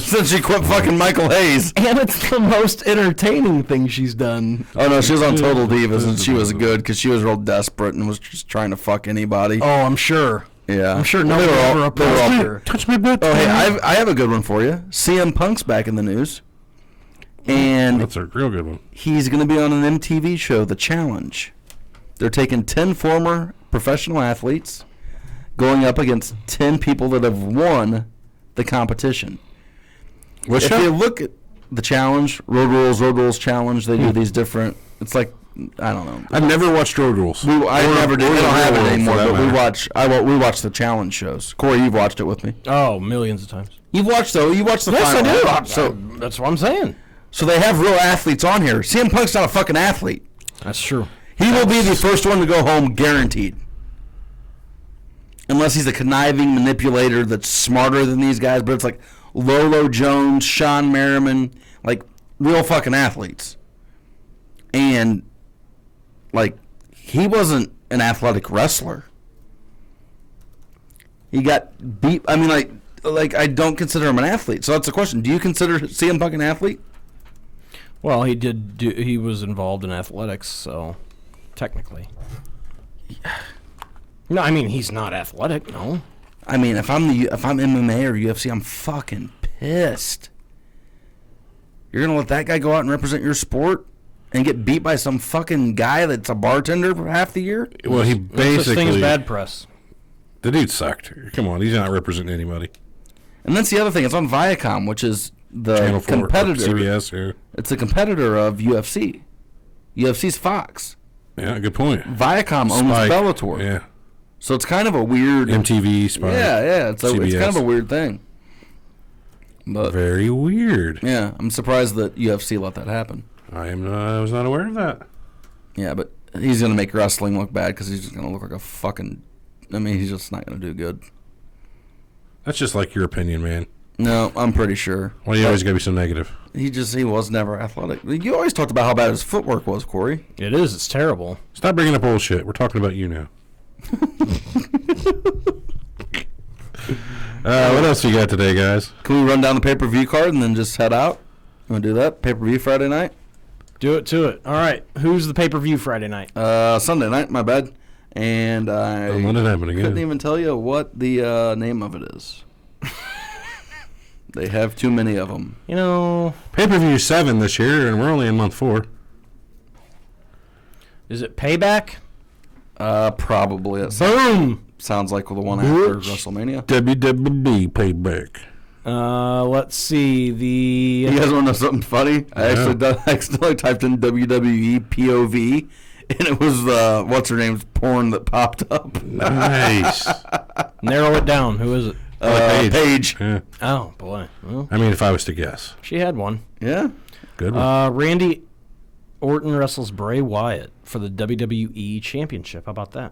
Since she quit fucking Michael Hayes. And it's the most entertaining thing she's done. Oh, no, she was on Total Divas, and she was good because she was real desperate and was just trying to fuck anybody. Oh, I'm sure. Yeah. I'm sure nobody ever approached her. Touch my butt. Oh, hey, I have a good one for you. CM Punk's back in the news. And That's a real good one. he's going to be on an MTV show, The Challenge. They're taking 10 former professional athletes going up against 10 people that have won the competition. What If show? you look at The Challenge, Road Rules Challenge, they do these different, it's like, I don't know. I've never watched Road Rules. I never did. or They don't have Real it World, anymore, for that but we matter. watch the challenge shows. Corey, you've watched it with me. Oh, millions of times. You watched the Yes, final. I do. So That's what I'm saying. so they have real athletes on here. CM Punk's not a fucking athlete. That's true. He will be the first one to go home, guaranteed. Unless he's a conniving manipulator that's smarter than these guys, but it's like Lolo Jones, Sean Merriman, like real fucking athletes. And like he wasn't an athletic wrestler. He got beat. I mean, like I don't consider him an athlete. So that's the question. Do you consider CM Punk an athlete? Well, he was involved in athletics, so technically. No, I mean he's not athletic. No. I mean, if I'm MMA or UFC, I'm fucking pissed. You're gonna let that guy go out and represent your sport and get beat by some fucking guy that's a bartender for half the year? Well, he No such thing as basically. bad press. The dude sucked. Come on, he's not representing anybody. And that's the other thing. It's on Viacom, which is the Channel 4, competitor. CBS. Yeah. It's a competitor of UFC. UFC's Fox. Yeah, good point. Viacom owns Spike. Bellator. Yeah. So it's kind of a weird. MTV, Spike. Yeah. It's kind CBS. of a weird thing. But Very weird. yeah, I'm surprised that UFC let that happen. I was not aware of that. Yeah, but he's going to make wrestling look bad because he's just going to look like a fucking... I mean, he's just not going to do good. That's just like your opinion, man. No, I'm pretty sure. Why you always gotta be so negative? He was never athletic. You always talked about how bad his footwork was, Corey. It is. It's terrible. Stop bringing up old shit. We're talking about you now. What else you got today, guys? Can we run down the pay-per-view card and then just head out? You want to do that? Pay-per-view Friday night? Do it to it. All right. Who's the pay-per-view Friday night? Sunday night, my bad. And I Let it happen couldn't again. even tell you what the name of it is. They have too many of them. You know, Pay-per-view 7 this year, and we're only in month 4. is it Payback? Probably. It Boom. sounds like the one after Which- WrestleMania. WWE Payback. Let's see. You The guys want to know something funny? I accidentally typed in WWE POV, and it was what's her name's porn that popped up. Nice. narrow it down. Who is it? Paige. Yeah. Oh boy. Well, I mean, if I was to guess. she had one. Yeah. Good one. Randy Orton wrestles Bray Wyatt for the WWE Championship. How about that?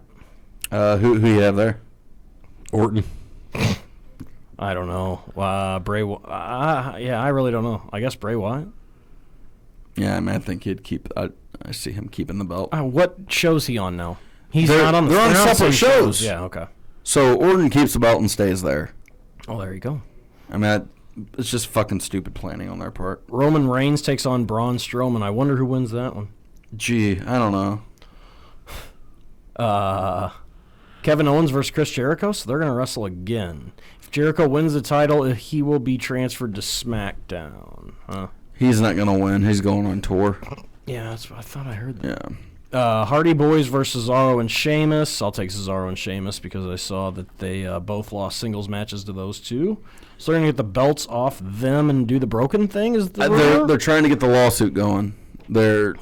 Who you have there? Orton. I don't know. Yeah, I really don't know. I guess Bray Wyatt. Yeah, I mean, I think he'd keep. I see him keeping the belt. What show's he on now? He's They're- not on the. they're on the separate same shows. Yeah. Okay. So Orton keeps the belt and stays there. Oh, there you go. I mean, It's just fucking stupid planning on their part. Roman Reigns takes on Braun Strowman. I wonder who wins that one. Gee, I don't know. Kevin Owens versus Chris Jericho, so they're going to wrestle again. If Jericho wins the title, he will be transferred to SmackDown. Huh? He's not going to win. He's going on tour. Yeah, that's what I thought I heard that. Yeah. Hardy Boys versus Cesaro and Sheamus. I'll take Cesaro and Sheamus because I saw that they both lost singles matches to those two. So they're going to get the belts off them and do the broken thing? Is the They're trying to get the lawsuit going. They're...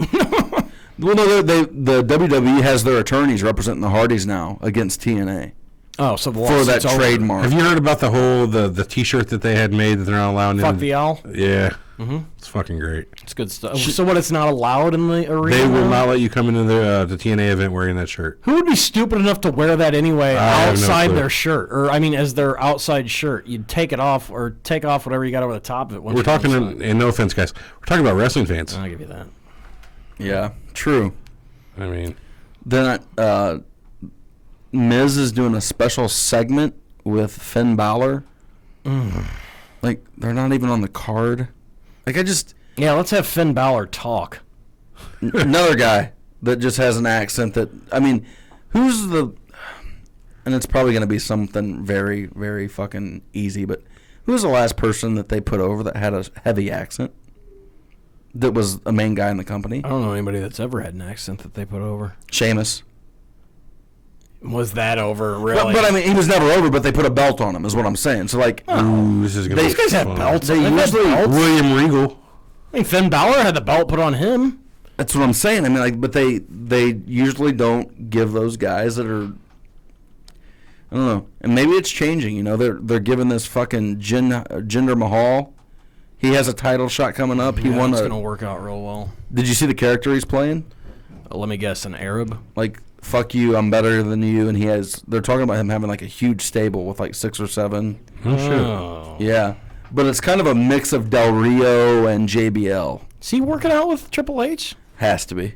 Well, no, the WWE has their attorneys representing the Hardys now against TNA. Oh, so the for that lawsuit's over. trademark. Have you heard about the whole the T-shirt that they had made that they're not allowed Fuck in? the owl? Yeah. Mm-hmm. It's fucking great. It's good stuff. So what, it's not allowed in the arena? They will now? not let you come into the TNA event wearing that shirt. Who would be stupid enough to wear that anyway I have no outside clue. their shirt? Or, I mean, as their outside shirt. You'd take it off or take off whatever you got over the top of it. We're talking, and no offense, guys, we're talking about wrestling fans. I'll give you that. Yeah, true. I mean, Then Miz is doing a special segment with Finn Balor. Like, they're not even on the card. Like, Yeah, let's have Finn Balor talk. another guy that just has an accent that, I mean, who's the, and it's probably going to be something very, very fucking easy, but who's the last person that they put over that had a heavy accent? That was a main guy in the company? I don't know anybody that's ever had an accent that they put over. Sheamus. Was that over, really? But I mean, he was never over, but they put a belt on him, is what I'm saying. So, like, ooh, this is gonna These be guys have fun. belts. they They've had usually, belts. William Regal. I mean, Finn Balor had the belt put on him. that's what I'm saying. I mean, like, but they usually don't give those guys that are, I don't know. And maybe it's changing, you know. They're giving this fucking Jinder Mahal. He has a title shot coming up. He won It's a. going to work out real well. Did you see the character he's playing? Let me guess, an Arab? Like, fuck you, I'm better than you, and he has. They're talking about him having like a huge stable with like 6 or 7. Oh, shit. Oh. Yeah, but it's kind of a mix of Del Rio and JBL. Is he working out with Triple H? Has to be.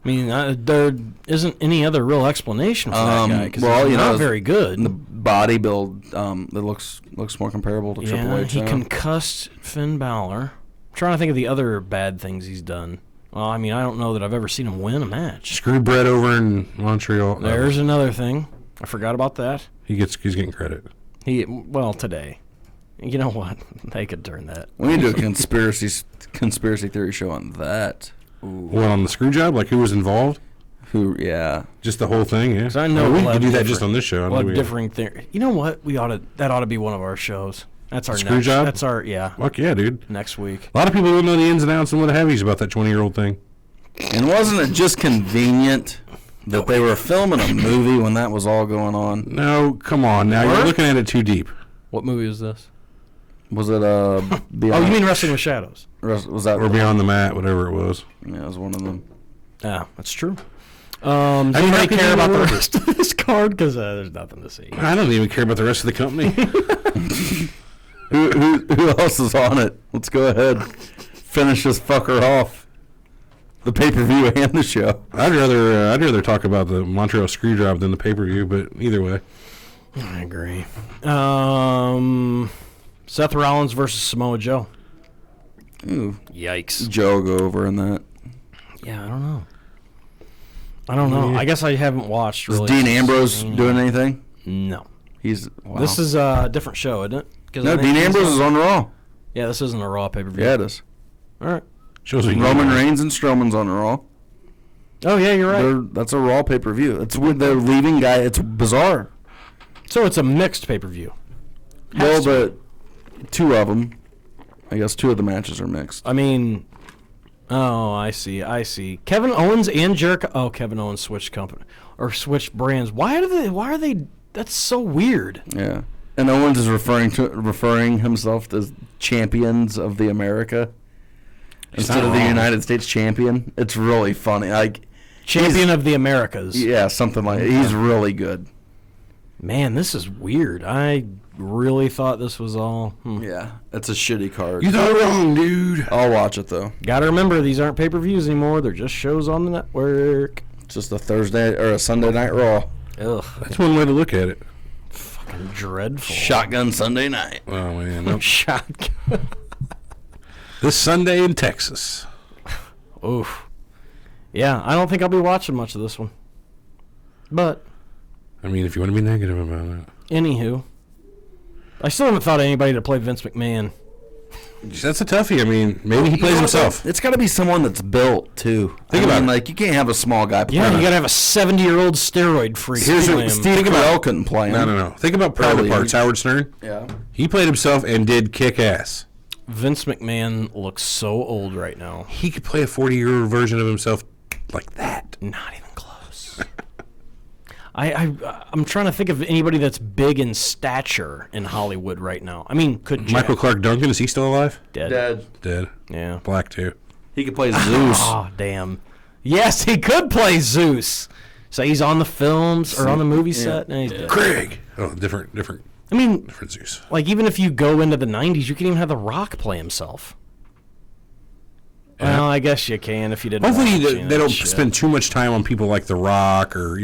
I mean, there isn't any other real explanation for that guy because he's not very good. And the body build, that looks more comparable to Triple H. He now. concussed Finn Balor. I'm trying to think of the other bad things he's done. Well, I mean, I don't know that I've ever seen him win a match. Screw Brett over in Montreal. There's another thing. I forgot about that. He's getting credit. Today. You know what? They could turn that. We need to do a conspiracy theory show on that. What, on the screw job? Like, who was involved? Yeah. Just the whole thing, yeah. 'Cause I know we we'll could have do that just different- on this show. I We'll know have we- differing theory. You know what? That ought to be one of our shows. That's our Screw next. job? That's our Fuck yeah, dude. next week. A lot of people don't know the ins and outs and what have yous about that 20-year-old thing. And wasn't it just convenient that they were filming a movie when that was all going on? No, come on. Now you're looking at it too deep. What movie is this? Was it Oh, Beyond? you mean Wrestling with Shadows? Was that? Or Beyond the Mat, whatever it was. Yeah, it was one of them. Yeah, that's true. Does how anybody could care you about the work? rest of this card? Because there's nothing to see. I don't even care about the rest of the company. Who else is on it? Let's go ahead. Finish this fucker off. The pay-per-view and the show. I'd rather talk about the Montreal screw job than the pay-per-view, but either way. I agree. Seth Rollins versus Samoa Joe. Ooh, Yikes. Joe go over in that. Yeah, I don't know. I guess I haven't watched Is really. Dean Ambrose doing anything? No. Wow. This is a different show, isn't it? 'Cause I No, think Dean he's Ambrose is on Raw. Yeah, this isn't a Raw pay-per-view. Yeah, it is. All right. Shows what you Roman know. Reigns and Strowman's on Raw. Oh, yeah, you're right. That's a Raw pay-per-view. It's with the leaving guy. It's bizarre. So it's a mixed pay-per-view. Well, but 2 of them. I guess 2 of the matches are mixed. I mean, I see. Kevin Owens and Jericho. Oh, Kevin Owens switched company or switched brands. Why are they? That's so weird. Yeah. And Owens is referring himself as champions of the America instead of the United States champion. It's really funny. Like Champion of the Americas. yeah, something like that. He's really good. Man, this is weird. I really thought this was all. Yeah, it's a shitty card. You thought wrong, dude. I'll watch it though. Got to remember, these aren't pay-per-views anymore. They're just shows on the network. It's just a Thursday or a Sunday Night Raw. Ugh. That's one way to look at it. Fucking dreadful. Shotgun Sunday night. Oh man, nope. Shotgun. This Sunday in Texas. Oof. Yeah, I don't think I'll be watching much of this one. But, I mean, if you want to be negative about it. anywho, I still haven't thought of anybody to play Vince McMahon. That's a toughie. I mean, maybe he plays himself. It's got to be someone that's built too. Think about it. like you can't have a small guy. Yeah, playing you gotta have a 70-year-old steroid freak. Here's play what him. Steve Carell couldn't play him. No. Think about Private Early. Parts. Howard Stern. Yeah. He played himself and did kick ass. Vince McMahon looks so old right now. He could play a 40-year-old version of himself like that. Not even close. I'm trying to think of anybody that's big in stature in Hollywood right now. I mean, could Jack Michael Clark Duncan, is he still alive? dead? Dead. Yeah. Black too. He could play Zeus. Oh, damn. Yes, he could play Zeus. So he's on the films or on the movie set. And he's dead. Craig. Oh, different I mean, Zeus. like, even if you go into the 90s, you can even have The Rock play himself. Yeah. Well, I guess you can if you didn't. Hopefully watch any they of that don't shit. spend too much time on people like The Rock or,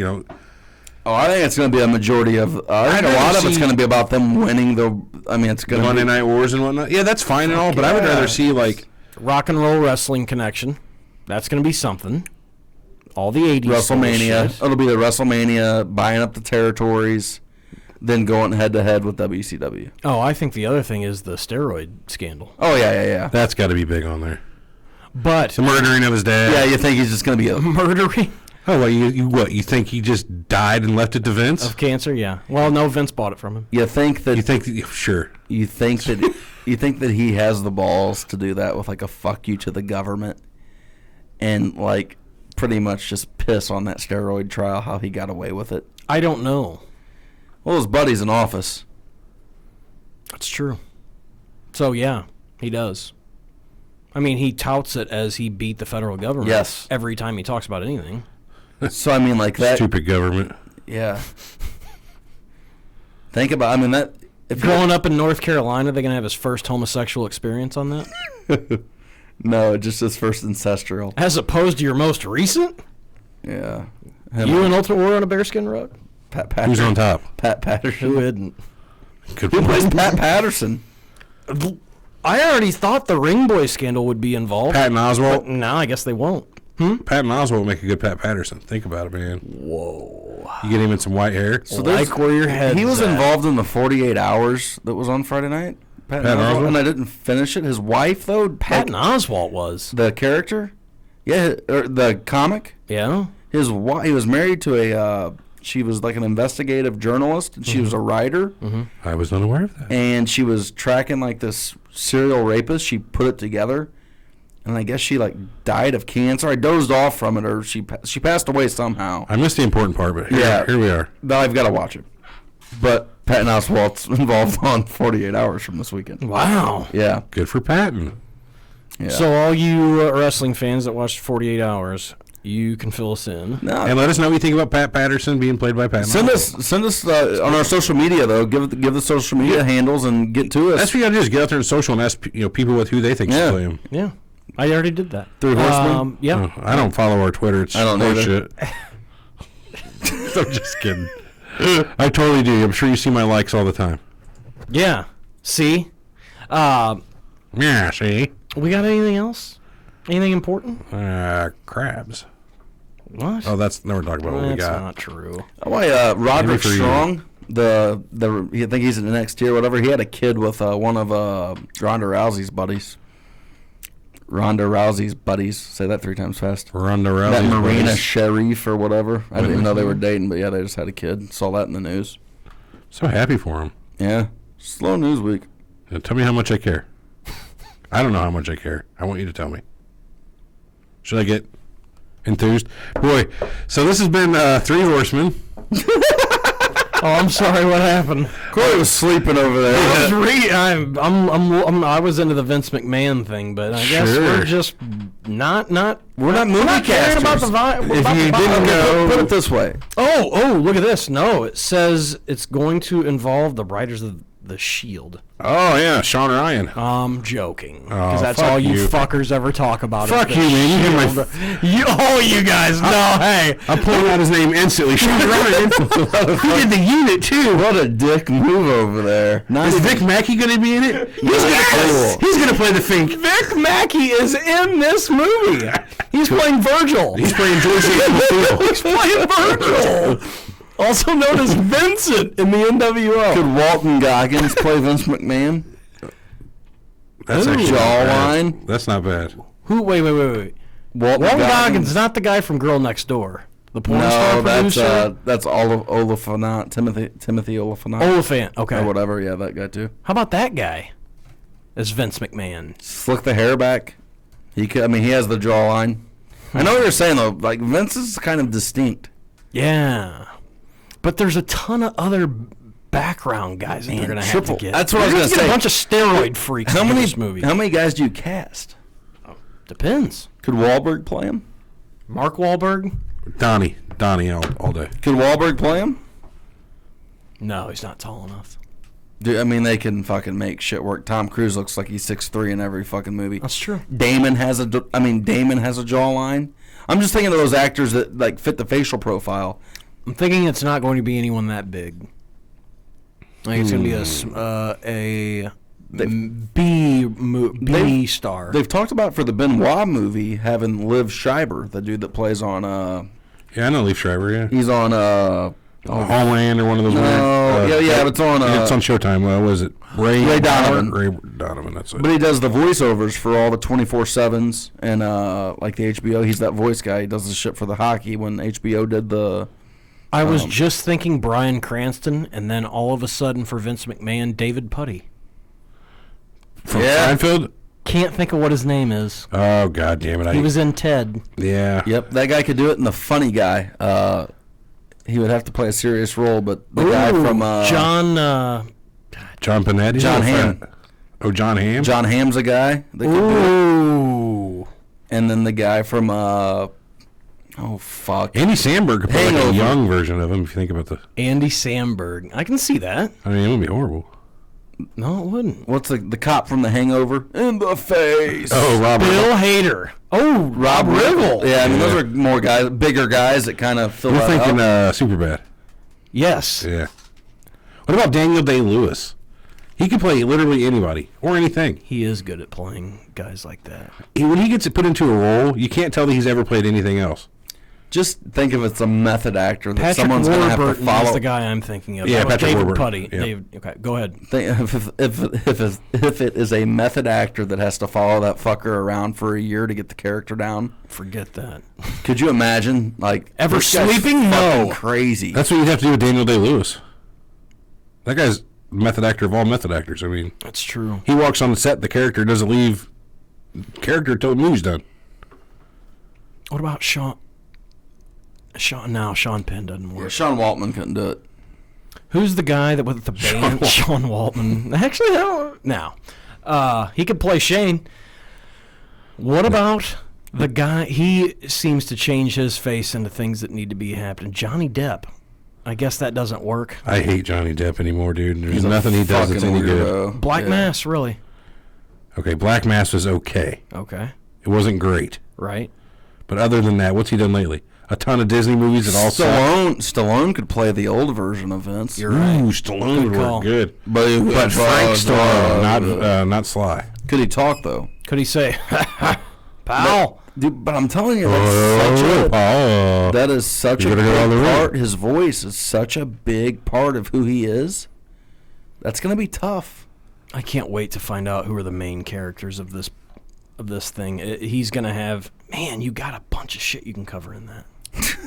Oh, I think it's going to be a majority of. I think a rather lot of it's see- going to be about them winning the. I mean, it's going to Monday be. Night Wars and whatnot. Yeah, that's fine and all, but I would rather see like Rock and Roll Wrestling Connection. That's going to be something. All the 80s. WrestleMania. shit. It'll be the WrestleMania buying up the territories, then going head to head with WCW. Oh, I think the other thing is the steroid scandal. Oh yeah. that's got to be big on there. But The murdering of his dad. Yeah, you think he's just going to be a. murdering Oh, well, you think he just died and left it to Vince? of cancer, yeah. Well, no, Vince bought it from him. You think that You think sure. you think that he has the balls to do that with like a fuck you to the government, and like pretty much just piss on that steroid trial how he got away with it. I don't know. Well, his buddy's in office. That's true. So, yeah, he does. I mean, he touts it as he beat the federal government. Yes. Every time he talks about anything. So I mean, like that. Stupid government. Yeah. Think about. I mean that. If you- Growing up in North Carolina, they're going to have his first homosexual experience on that? No, just his first ancestral. As opposed to your most recent? Yeah. You and Ultimate Warrior on a bearskin rug? Pat Patterson. Who's on top? Pat Patterson. Who hadn't? Good Who plays point. Pat Patterson? I already thought the Ring Boy scandal would be involved. Patton But Oswalt. now I guess they won't. Patton Oswalt would make a good Pat Patterson. Think about it, man. Whoa. You get him in some white hair. So Like where your head's He was at. involved in the 48 Hours that was on Friday night. Patton Oswalt? Oswalt, and I didn't finish it. His wife, though, Patton Oswalt was. the character, yeah, or the comic. Yeah? His wife, he was married to a. She was like an investigative journalist, and she was a writer, I was unaware of that. and she was tracking like this serial rapist. She put it together, and I guess she like died of cancer. I dozed off from it, or she passed away somehow. I missed the important part, but Yeah. here we are. Now I've got to watch it. But Patton Oswalt's involved on 48 Hours from this weekend. Wow. Yeah. Good for Patton. Yeah. So all you wrestling fans that watched 48 Hours, you can fill us in. No, And let us know what you think about Pat Patterson being played by Patton. send Oswalt. us on our social media though. Give the social media handles and get to us. That's what you got to do is get out there on social and ask people with who they think Yeah. should play him. Yeah. I already did that. Three Horsemen? Yeah. Oh, I don't follow our Twitter. It's I don't either. horseshit. I'm just kidding. I totally do. I'm sure you see my likes all the time. Yeah. See? Yeah, see? We got anything else? Anything important? Crabs. What? Oh, that's never talk about what we That's got. not true. Why Roderick Maybe for you. Strong, I think he's in NXT or whatever. He had a kid with one of Ronda Rousey's buddies. Ronda Rousey's buddies. Say that 3 times fast. Ronda Rousey. That Marina Sharif or whatever. I didn't even know they were dating, but yeah, they just had a kid. Saw that in the news. So happy for him. Yeah. Slow news week. Now tell me how much I care. I don't know how much I care. I want you to tell me. Should I get enthused? Boy, so this has been Three Horsemen. Oh, I'm sorry. What happened? Corey was sleeping over there. I was into the Vince McMahon thing, but I guess Sure. we're just not. We're not movie caring about the casters. vibe. If you didn't know, put it this way. Oh, look at this. No, it says it's going to involve the writers of The Shield. Oh yeah, Sean Ryan. I'm joking. Oh, Because that's fuck all you you. fuckers ever talk about. Fuck is you, The man. You hear Shield. You guys know. Hey. I'm pulling out his name instantly. Sean Ryan. He did the unit too. What a dick move over there. Is Vic Mackey going to be in it? He's going to play the Fink. Vic Mackey is in this movie. He's playing Virgil. He's playing Joyce Field. He's playing Virgil. Also known as Vincent in the NWO. Could Walton Goggins play Vince McMahon? That's actually not Jawline. bad. That's not bad. Who? Wait. Walton Goggins, not the guy from Girl Next Door. The porn star No, producer. that's Oliphant, Timothy Oliphant. Oliphant. Okay. Or whatever, yeah, that guy too. How about that guy? As Vince McMahon. Slick the hair back. He has the jawline. I know what you're saying though. Like Vince is kind of distinct. Yeah. But there's a ton of other background guys that they're going to have to get. That's what I was They're going to get say. a bunch of steroid freaks in this movie. How many guys do you cast? Depends. Could Wahlberg play him? Mark Wahlberg? Donnie all day. Could Wahlberg play him? No, he's not tall enough. Dude, I mean, they can fucking make shit work. Tom Cruise looks like he's 6'3" in every fucking movie. That's true. Damon has a jawline. I'm just thinking of those actors that like fit the facial profile. I'm thinking it's not going to be anyone that big. I think it's going to be a B star. They've talked about for the Benoit movie having Liv Schreiber, the dude that plays on Yeah, I know Leif Schreiber, yeah. he's on Homeland or one of those it's on it's on Showtime. What was it? Ray Donovan. Ray Donovan, that's it. But he does the voiceovers for all the 24/7s and like the HBO. He's that voice guy. He does the shit for the hockey when HBO did the. I was just thinking Bryan Cranston, and then all of a sudden for Vince McMahon, David Putty. From Seinfeld? Can't think of what his name is. Oh, God damn it. He was in Ted. Yeah. Yep, that guy could do it. And the funny guy, he would have to play a serious role, but the guy from John Panetti? John Hamm. Oh, John Hamm? John Hamm's a guy that could do it. And then the guy from Andy Samberg could play like a Hangover. young version of him if you think about the. Andy Samberg. I can see that. I mean, it would be horrible. No, it wouldn't. What's the cop from The Hangover? In the face. Oh, Rob. Bill Hader. Oh, Rob Riggle. Yeah, I mean those are more guys, bigger guys that kind of fill We're that thinking up. Superbad. Yes. Yeah. What about Daniel Day-Lewis? He could play literally anybody or anything. He is good at playing guys like that. When he gets put into a role, you can't tell that he's ever played anything else. Just think of it's a method actor that Patrick someone's going to have to Warburton follow. is the guy I'm thinking of. Yeah, That was Patrick David Warburton. Putty. Yeah. David, okay, go ahead. If it is a method actor that has to follow that fucker around for a year to get the character down, Forget that. could you imagine? Like Ever this guy's sleeping? fucking No. crazy. That's what you'd have to do with Daniel Day-Lewis. That guy's method actor of all method actors. I mean, That's true. he walks on the set, the character doesn't leave. Character until the movie's done. What about Sean Penn doesn't work. Yeah, Sean Waltman couldn't do it. Who's the guy that with the band? Sean Waltman. Actually, no. He could play Shane. What about the guy? He seems to change his face into things that need to be happening. Johnny Depp. I guess that doesn't work. I hate Johnny Depp anymore, dude. There's He's a nothing he does that's fucking any good. weirdo. Black Yeah. Mass, really? Okay, Black Mass was okay. Okay, It wasn't great. right. But other than that, what's he done lately? A ton of Disney movies that all suck. Stallone could play the old version of Vince. You're right. Ooh, Stallone would call. work good. But Frank Stallone, not Sly. Could he talk though? Could he say, "Pal"? Dude, but I'm telling you, that is such a You big better go on the road. part. His voice is such a big part of who he is. That's gonna be tough. I can't wait to find out who are the main characters of this thing. He's gonna have. Man, you got a bunch of shit you can cover in that.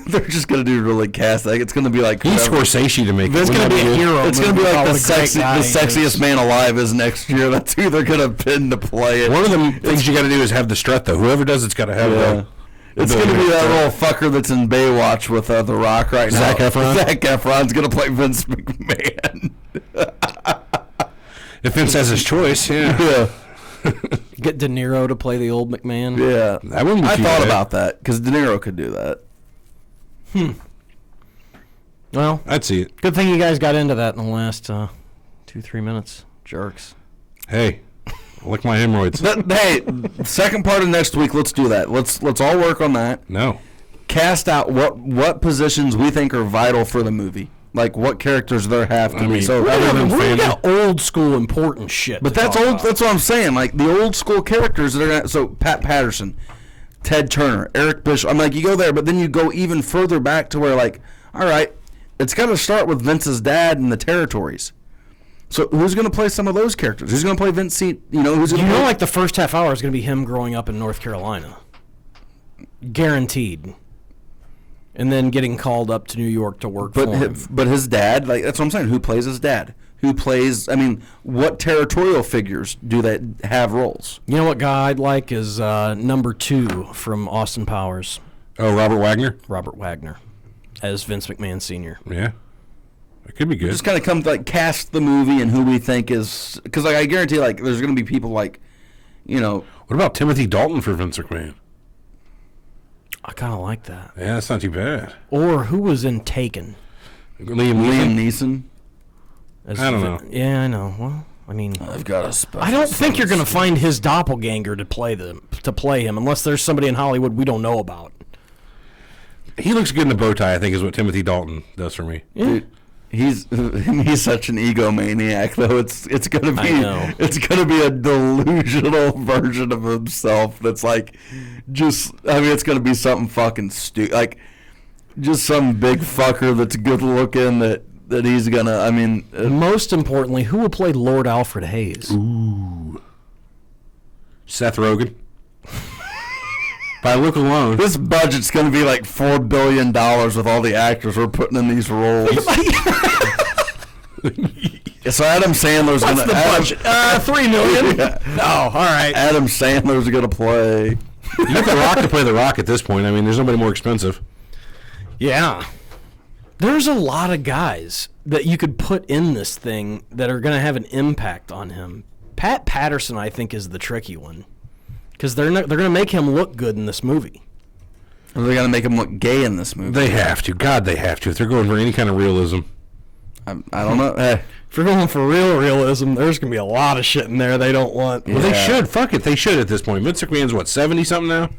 They're just gonna do really cast. Like it's gonna be like He's whoever- Scorsese to make it. It's Wouldn't gonna that be a good? hero. It's gonna be movie like called the Great Guy. sexiest man alive is next year. That's who they're gonna pin to play it. One of the things you got to do is have the strut, though. Whoever does it's got to have Yeah. It's gonna be that little fucker that's in Baywatch with The Rock right now. Zac Efron? Zac Efron's gonna play Vince McMahon. If Vince has his choice, yeah. Yeah, Get De Niro to play the old McMahon. yeah. That wouldn't be I too thought bad. about that because De Niro could do that. Well, I'd see it. good thing you guys got into that in the last 2-3 minutes. Jerks. Hey, lick my hemorrhoids. Hey, second part of next week, let's do that. Let's all work on that. No. Cast out what positions we think are vital for the movie. Like what characters there have to be. So other than We family. got old school important shit. But to that's talk old. about. That's what I'm saying. Like the old school characters that are so Pat Patterson, Ted Turner, Eric Bishop. I'm like, you go there, but then you go even further back to where, like, all right, it's got to start with Vince's dad and the territories. So who's going to play some of those characters? Who's going to play Vince? Who's going to play? Like the first half hour is going to be him growing up in North Carolina, guaranteed, and then getting called up to New York to work for him. But his dad, like that's what I'm saying. Who plays his dad? Who plays? I mean, what territorial figures do they have roles? You know what guy I'd like is number 2 from Austin Powers, Oh, Robert Wagner? Robert Wagner, as Vince McMahon Sr. Yeah. It could be good. Just kind of come like cast the movie and who we think is because like I guarantee like there's going to be people like, What about Timothy Dalton for Vince McMahon? I kind of like that. Yeah, that's not too bad. Or who was in Taken? Liam Neeson. As I don't know. Yeah, I know. Well, I mean, I've got a special. I don't think you're going to find his doppelganger to play him unless there's somebody in Hollywood we don't know about. He looks good in the bow tie, I think, is what Timothy Dalton does for me. Yeah. Dude, he's such an egomaniac, though. It's gonna be I know. it's gonna be a delusional version of himself. That's like, it's gonna be something fucking stupid, like just some big fucker that's good looking that he's gonna. Most importantly, who will play Lord Alfred Hayes? Ooh, Seth Rogen. By look alone. this budget's gonna be like $4 billion with all the actors we're putting in these roles. So Adam Sandler's What's gonna. the budget? $3 million. Yeah. Oh, all right. Adam Sandler's gonna play. You get The Rock to play The Rock at this point. I mean, there's nobody more expensive. Yeah. There's a lot of guys that you could put in this thing that are going to have an impact on him. Pat Patterson, I think, is the tricky one because they're going to make him look good in this movie. Are they gonna make him look gay in this movie? They have to. God, they have to. If they're going for any kind of realism. I don't know. Hey, If you're going for realism, there's going to be a lot of shit in there they don't want. Well, they Yeah. should. Fuck it. They should at this point. Vince McMahon's, 70-something now?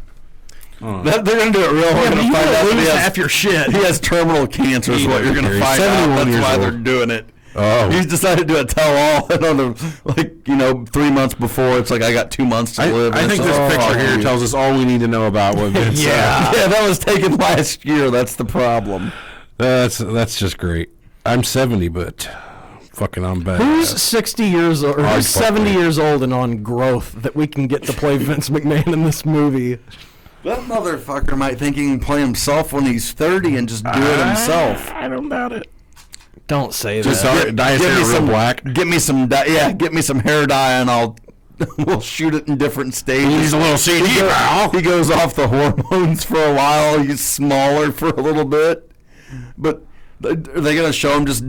they're gonna do it real hard. Yeah, but you find out lose that he has- half your shit. He has terminal cancer. Is what you're gonna He's find out. 71 That's years why old. they're doing it. Oh. He's decided to do a tell-all, and on the 3 months before, it's like I got 2 months to live. I and think it's this like, picture fuck here you. tells us all we need to know about what Vince. Yeah. Yeah, that was taken last year. That's the problem. That's just great. I'm 70, but fucking I'm bad. Who's 60 years old or I'd who's fuck 70 me. years old and on growth that we can get to play Vince McMahon in this movie? That motherfucker might think he can play himself when he's 30 and just do it himself. I don't doubt it. Don't say Just that. dye his Give hair me real some black. Get me some get me some hair dye, and we'll shoot it in different stages. He's a little CD, pal. He goes off the hormones for a while. He's smaller for a little bit, but are they gonna show him just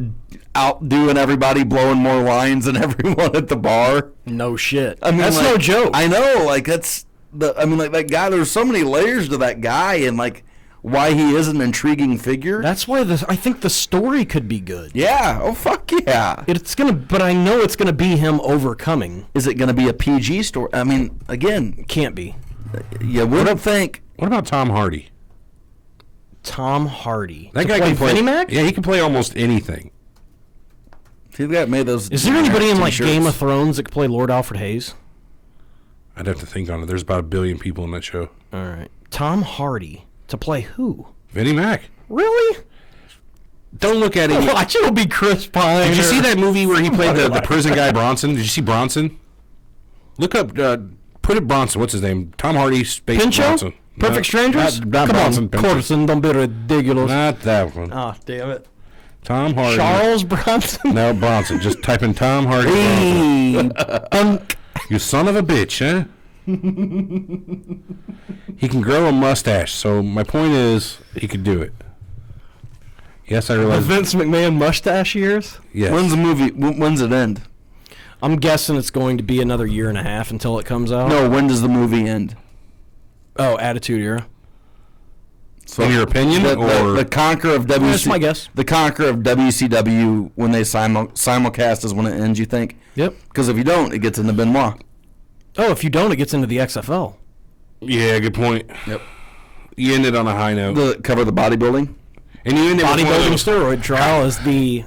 outdoing everybody, blowing more lines than everyone at the bar? No shit. I mean, that's like, no joke. I know, like that's like that guy. There's so many layers to that guy, and like why he is an intriguing figure. That's why I think the story could be good. Yeah. Oh fuck yeah. But I know it's gonna be him overcoming. Is it gonna be a PG story? I mean, again, Can't be. you wouldn't think. What about Tom Hardy? Tom Hardy. That To guy can play. Vinnie Mac? Yeah, he can play almost anything. See, the guy made those. Is there anybody in like t-shirts. Game of Thrones that could play Lord Alfred Hayes? I'd have to think on it. There's about 1 billion people in that show. All right. Tom Hardy to play who? Vinnie Mac. Really? Don't look at him. Watch, it'll be Chris Pine. Did you see that movie where he played the Somebody prison guy Bronson? Did you see Bronson? Look up, put it Bronson. What's his name? Tom Hardy, Space Pincho? Bronson. Perfect No, Strangers? Not Come Bronson. on, Pincho. Corson, don't be ridiculous. Not that one. Ah, damn it. Tom Hardy. Charles Bronson? No, Bronson. Just type in Tom Hardy. Bronson. You son of a bitch, huh? He can grow a mustache, so my point is he could do it. Yes, I The realize. Vince McMahon mustache years? Yes. When's the movie? When's it end? I'm guessing it's going to be another year and a half until it comes out. No, when does the movie end? Oh, Attitude Era. So in your opinion, the conqueror of That's my guess. The conqueror of WCW when they simulcast is when it ends. You think? Yep. Because if you don't, it gets into Benoit. Oh, if you don't, it gets into the XFL. Yeah, good point. Yep. You ended on a high note. Cover the bodybuilding. And you ended Bodybuilding steroid trial is the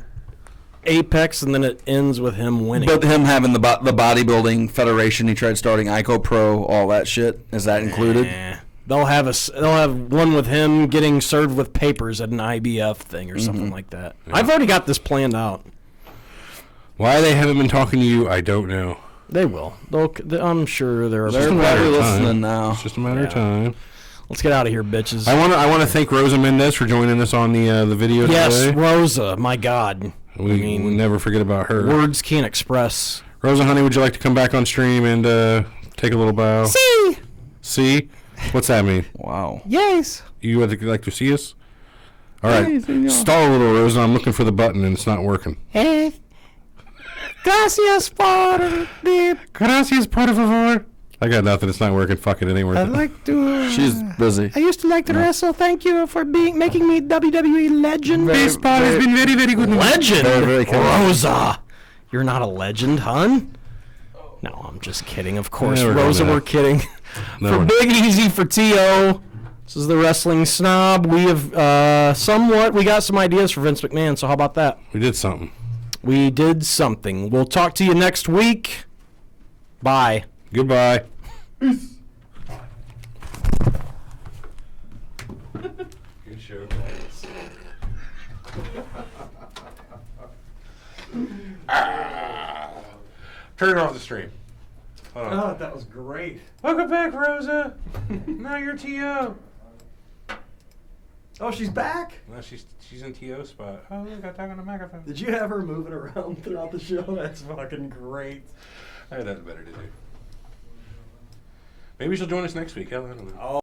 apex, and then it ends with him winning. But him having the bodybuilding federation, he tried starting Ico Pro, all that shit. Is that included? They'll have one with him getting served with papers at an IBF thing or something like that. Yeah. I've already got this planned out. Why they haven't been talking to you, I don't know. They will. I'm sure they're probably listening now. It's just a matter of time. Let's get out of here, bitches. I want to thank Rosa Mendez for joining us on the video today. Yes, Rosa. My God. We never forget about her. Words can't express. Rosa, honey, would you like to come back on stream and take a little bow? See? What's that mean? Wow. Yes. You would like to see us? All right. Stall a little, Rosa. I'm looking for the button, and it's not working. Gracias por favor. I got nothing. It's not working. Fuck it. It ain't working. I'd like to... She's busy. I used to like to wrestle. Thank you for making me WWE legend. Baseball has been very, very good. Legend? Very Rosa. You're not a legend, hun? No, I'm just kidding. Of course, Rosa, we're kidding. For Big Easy, for T.O., this is the Wrestling Snob. We have we got some ideas for Vince McMahon, so how about that? We did something. We'll talk to you next week. Bye. Goodbye. Good show, guys. Turn off the stream. Oh, that was great. Welcome back, Rosa. Now you're T.O. Oh, she's back? No, she's in T.O. spot. Oh, look, I talk on the microphone. Did you have her moving around throughout the show? That's fucking great. I had that better to do. Maybe she'll join us next week. Hell, I don't know.